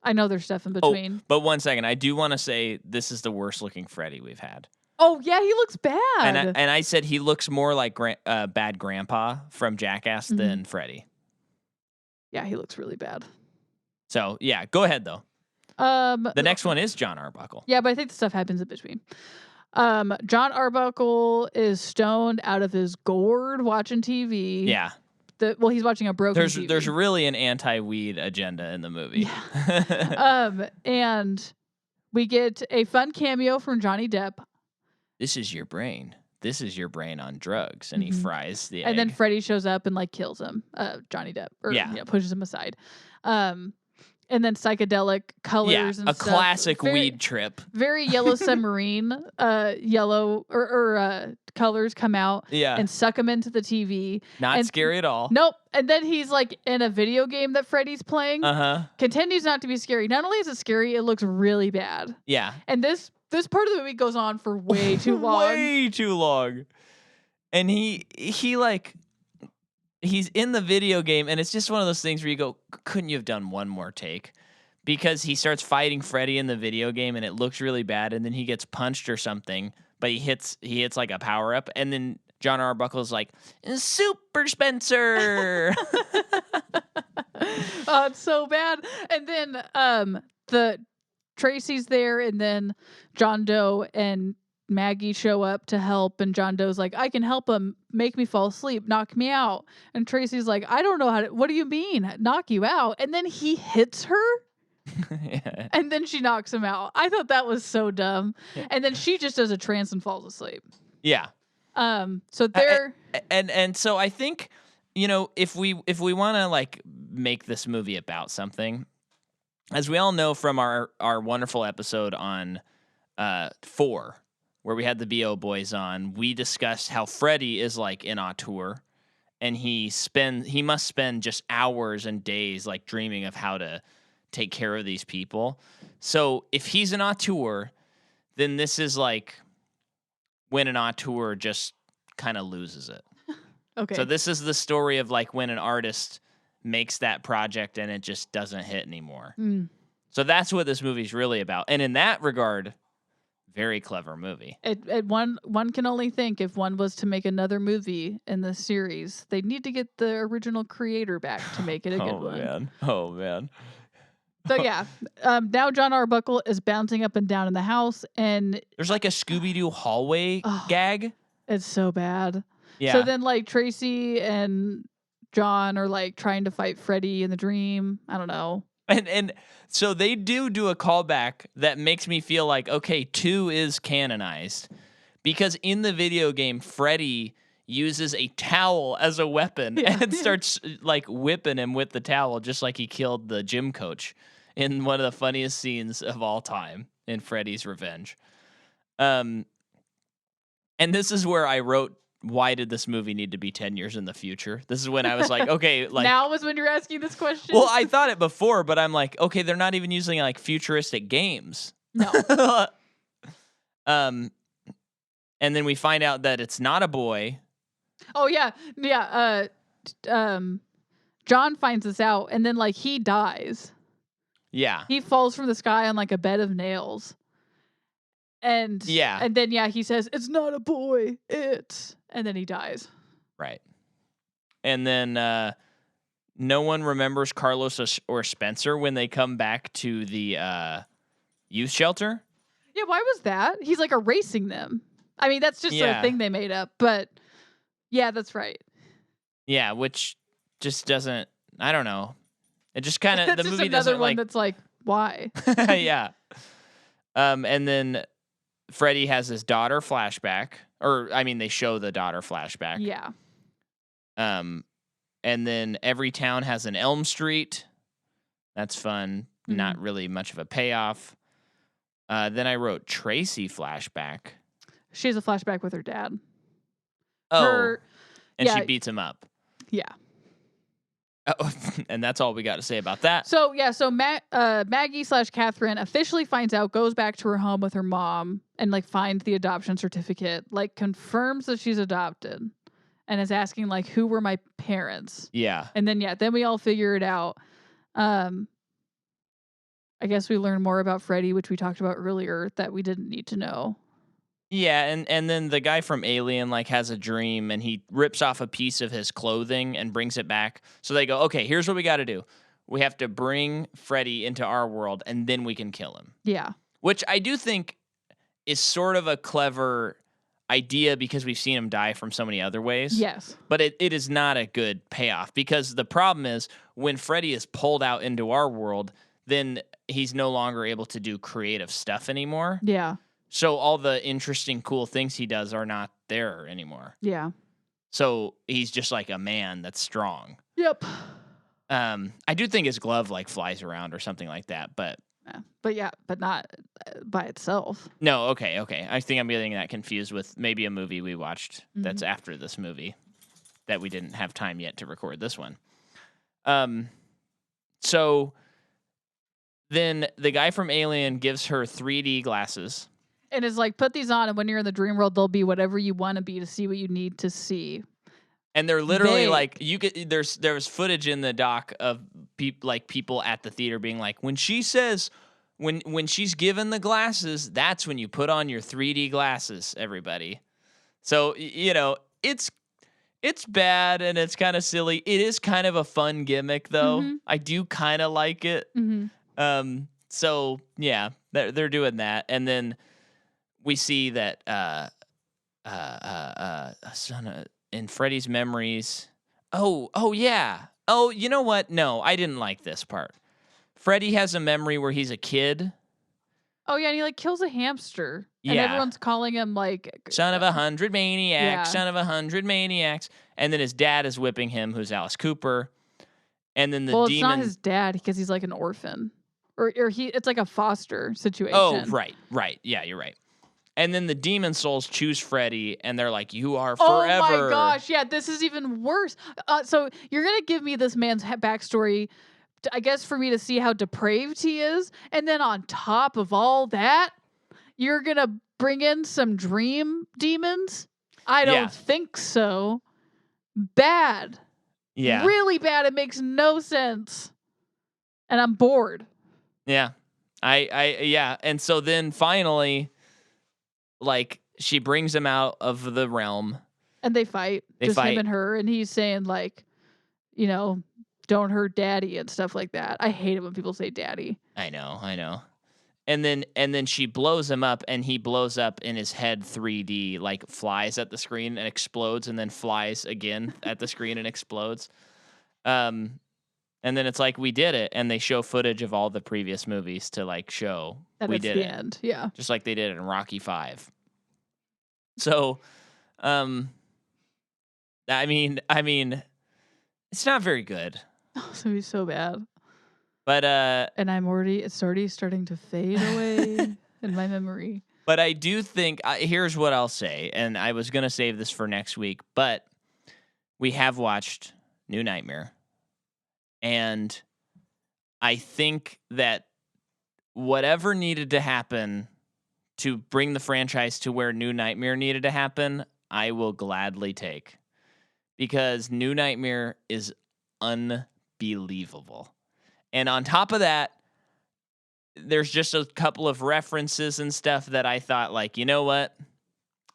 Speaker 2: I know there's stuff in between.
Speaker 3: Oh, but 1 second. I do want to say this is the worst looking Freddy we've had.
Speaker 2: Oh, yeah, he looks bad.
Speaker 3: And I said he looks more like Bad Grandpa from Jackass than Freddy.
Speaker 2: Yeah, he looks really bad.
Speaker 3: So, yeah, go ahead, though. The next one is John Arbuckle.
Speaker 2: Yeah, but I think the stuff happens in between. John Arbuckle is stoned out of his gourd watching TV.
Speaker 3: Yeah.
Speaker 2: He's watching a broken TV.
Speaker 3: There's really an anti-weed agenda in the movie.
Speaker 2: Yeah. And we get a fun cameo from Johnny Depp.
Speaker 3: This is your brain. This is your brain on drugs. And he fries the egg.
Speaker 2: And then Freddy shows up and like kills him. Johnny Depp. Pushes him aside. And then psychedelic colors and
Speaker 3: stuff.
Speaker 2: A
Speaker 3: classic weed trip.
Speaker 2: Very Yellow Submarine, yellow or colors come out and suck him into the TV.
Speaker 3: Not scary at all.
Speaker 2: Nope. And then he's like in a video game that Freddy's playing. Continues not to be scary. Not only is it scary, it looks really bad.
Speaker 3: Yeah.
Speaker 2: And this part of the movie goes on for way too long.
Speaker 3: Way too long. And he like... He's in the video game, and it's just one of those things where you go, couldn't you have done one more take? Because he starts fighting Freddy in the video game, and it looks really bad, and then he gets punched or something, but he hits like a power-up, and then John Arbuckle's like, Super Spencer!
Speaker 2: Oh, it's so bad. And then the Tracy's there, and then John Doe and Maggie show up to help, and John Doe's like, I can help him, make me fall asleep, knock me out. And Tracy's like, I don't know how to, what do you mean, knock you out? And then he hits her, and then she knocks him out. I thought that was so dumb. Yeah. And then she just does a trance and falls asleep.
Speaker 3: Yeah.
Speaker 2: So they're
Speaker 3: and so I think, if we want to like make this movie about something, as we all know from our wonderful episode on 4. Where we had the BO boys on, we discussed how Freddy is like an auteur, and he must spend just hours and days like dreaming of how to take care of these people. So if he's an auteur, then this is like when an auteur just kind of loses it.
Speaker 2: Okay.
Speaker 3: So this is the story of like when an artist makes that project and it just doesn't hit anymore. So that's what this movie's really about. And in that regard, very clever movie.
Speaker 2: One can only think if one was to make another movie in this series, they'd need to get the original creator back to make it a good one.
Speaker 3: Oh, man.
Speaker 2: So, yeah. Now John Arbuckle is bouncing up and down in the house, and...
Speaker 3: There's like a Scooby-Doo hallway gag.
Speaker 2: It's so bad.
Speaker 3: Yeah.
Speaker 2: So then, like, Tracy and John are, like, trying to fight Freddy in the dream. I don't know.
Speaker 3: And so they do a callback that makes me feel like, okay, 2 is canonized. Because in the video game, Freddy uses a towel as a weapon and starts like whipping him with the towel, just like he killed the gym coach in one of the funniest scenes of all time in Freddy's Revenge. And this is where I wrote, why did this movie need to be 10 years in the future? This is when I was like, okay, like
Speaker 2: now was when you're asking this question.
Speaker 3: Well, I thought it before, but I'm like, okay, they're not even using like futuristic games.
Speaker 2: No.
Speaker 3: And then we find out that it's not a boy.
Speaker 2: Oh yeah. John finds this out, and then like he dies.
Speaker 3: Yeah.
Speaker 2: He falls from the sky on like a bed of nails. And then he says, "It's not a boy, it's," and then he dies.
Speaker 3: Right. And then no one remembers Carlos or Spencer when they come back to the youth shelter.
Speaker 2: Yeah, why was that? He's like erasing them. I mean, that's just a thing they made up, but yeah, that's right.
Speaker 3: Yeah, which just doesn't, I don't know. It just kind of, the movie
Speaker 2: doesn't
Speaker 3: one like.
Speaker 2: That's like, why?
Speaker 3: Yeah. And then Freddy has his daughter flashback, or I mean, they show the daughter flashback.
Speaker 2: Yeah.
Speaker 3: And then every town has an Elm Street. That's fun.
Speaker 2: Mm-hmm.
Speaker 3: Not really much of a payoff. Then I wrote Tracy flashback.
Speaker 2: She has a flashback with her dad.
Speaker 3: Oh, she beats him up.
Speaker 2: Yeah.
Speaker 3: Oh, and that's all we got to say about that.
Speaker 2: So Maggie/Catherine officially finds out, goes back to her home with her mom, and like finds the adoption certificate, like confirms that she's adopted, and is asking like, who were my parents?
Speaker 3: Yeah.
Speaker 2: And then then we all figure it out. I guess we learn more about Freddy, which we talked about earlier, that we didn't need to know.
Speaker 3: Yeah, and then the guy from Alien like has a dream, and he rips off a piece of his clothing and brings it back. So they go, okay, here's what we got to do. We have to bring Freddy into our world, and then we can kill him.
Speaker 2: Yeah.
Speaker 3: Which I do think is sort of a clever idea because we've seen him die from so many other ways.
Speaker 2: Yes.
Speaker 3: But it is not a good payoff, because the problem is when Freddy is pulled out into our world, then he's no longer able to do creative stuff anymore.
Speaker 2: Yeah.
Speaker 3: So all the interesting, cool things he does are not there anymore.
Speaker 2: Yeah.
Speaker 3: So he's just like a man that's strong.
Speaker 2: Yep.
Speaker 3: I do think his glove like flies around or something like that, but
Speaker 2: not by itself.
Speaker 3: No, okay. I think I'm getting that confused with maybe a movie we watched that's after this movie that we didn't have time yet to record this one. So then the guy from Alien gives her 3D glasses.
Speaker 2: And is like, put these on, and when you're in the dream world, they'll be whatever you want to be to see what you need to see.
Speaker 3: And they're literally like, there's footage in the doc of people at the theater being like, when she says, when she's given the glasses, that's when you put on your 3D glasses, everybody. So, it's bad and it's kind of silly. It is kind of a fun gimmick though. Mm-hmm. I do kind of like it.
Speaker 2: Mm-hmm.
Speaker 3: So yeah, they're doing that. And then we see that in Freddy's memories. Oh yeah. Oh, you know what? No, I didn't like this part. Freddy has a memory where he's a kid.
Speaker 2: Oh yeah, and he like kills a hamster. And everyone's calling him like
Speaker 3: son of 100 maniacs, son of 100 maniacs. And then his dad is whipping him, who's Alice Cooper. And then the demon.
Speaker 2: It's not his dad because he's like an orphan. Or it's like a foster situation.
Speaker 3: Oh, right. Yeah, you're right. And then the demon souls choose Freddy, and they're like, you are forever.
Speaker 2: Oh my gosh, yeah, this is even worse. So you're going to give me this man's backstory, I guess, for me to see how depraved he is. And then on top of all that, you're going to bring in some dream demons? I don't think so. Bad.
Speaker 3: Yeah.
Speaker 2: Really bad. It makes no sense. And I'm bored.
Speaker 3: Yeah. Yeah. And so then finally, like, she brings him out of the realm.
Speaker 2: And they fight. Him and her. And he's saying, like, don't hurt daddy and stuff like that. I hate it when people say daddy.
Speaker 3: I know. And then she blows him up, and he blows up in his head 3D, like flies at the screen and explodes, and then flies again at the screen and explodes. And then it's like, we did it, and they show footage of all the previous movies to like show
Speaker 2: that
Speaker 3: we did
Speaker 2: the
Speaker 3: it.
Speaker 2: End. Yeah,
Speaker 3: just like they did it in Rocky V. So, I mean, it's not very good.
Speaker 2: It's gonna be so bad.
Speaker 3: But
Speaker 2: And it's already starting to fade away in my memory.
Speaker 3: But I do think, here's what I'll say, and I was going to save this for next week, but we have watched New Nightmare. And I think that whatever needed to happen to bring the franchise to where New Nightmare needed to happen, I will gladly take. Because New Nightmare is unbelievable. And on top of that, there's just a couple of references and stuff that I thought, like, you know what?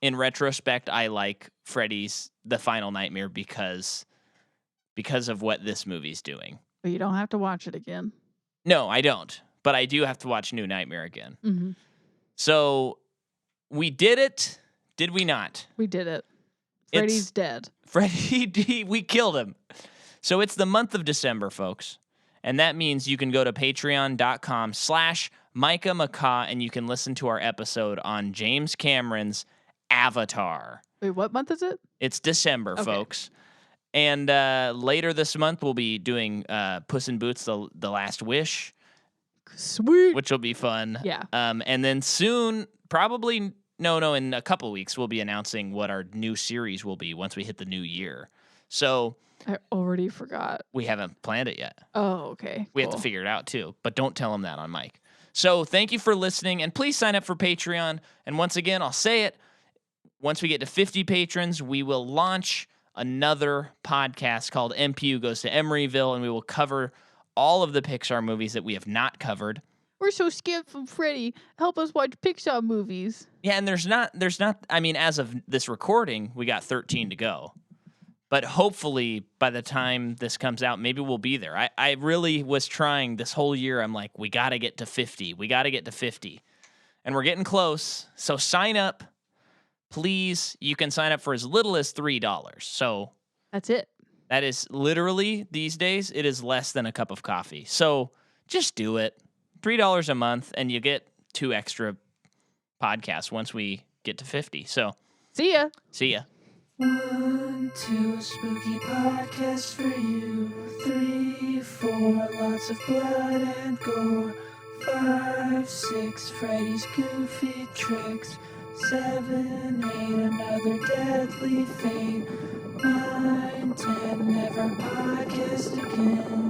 Speaker 3: In retrospect, I like Freddy's The Final Nightmare because of what this movie's doing.
Speaker 2: But you don't have to watch it again.
Speaker 3: No, I don't. But I do have to watch New Nightmare again.
Speaker 2: Mm-hmm.
Speaker 3: So we did it. Did we not?
Speaker 2: We did it. Freddy's dead.
Speaker 3: Freddy, we killed him. So it's the month of December, folks. And that means you can go to patreon.com/Micah McCaw and you can listen to our episode on James Cameron's Avatar.
Speaker 2: Wait, what month is it?
Speaker 3: It's December, folks. And later this month, we'll be doing Puss in Boots, The Last Wish.
Speaker 2: Sweet.
Speaker 3: Which will be fun.
Speaker 2: Yeah.
Speaker 3: And then soon, probably, in a couple weeks, we'll be announcing what our new series will be once we hit the new year. So
Speaker 2: I already forgot.
Speaker 3: We haven't planned it yet.
Speaker 2: Oh, okay.
Speaker 3: We have to figure it out, too. But don't tell them that on mic. So thank you for listening, and please sign up for Patreon. And once again, I'll say it. Once we get to 50 patrons, we will launch another podcast called MPU Goes to Emeryville, and we will cover all of the Pixar movies that we have not covered.
Speaker 2: We're so scared from Freddy. Help us watch Pixar movies.
Speaker 3: Yeah, and there's not, I mean, as of this recording, we got 13 to go. But hopefully, by the time this comes out, maybe we'll be there. I really was trying this whole year. I'm like, we got to get to 50. We got to get to 50. And we're getting close. So sign up. Please, you can sign up for as little as $3. So
Speaker 2: that's it.
Speaker 3: That is literally, these days, it is less than a cup of coffee. So just do it. $3 a month, and you get 2 extra podcasts once we get to 50. So
Speaker 2: see ya.
Speaker 3: See ya.
Speaker 1: 1, 2, spooky podcast for you. 3, 4, lots of blood and gore. 5, 6, Freddy's goofy tricks. 7, 8, another deadly fate. 9, 10, never podcast again.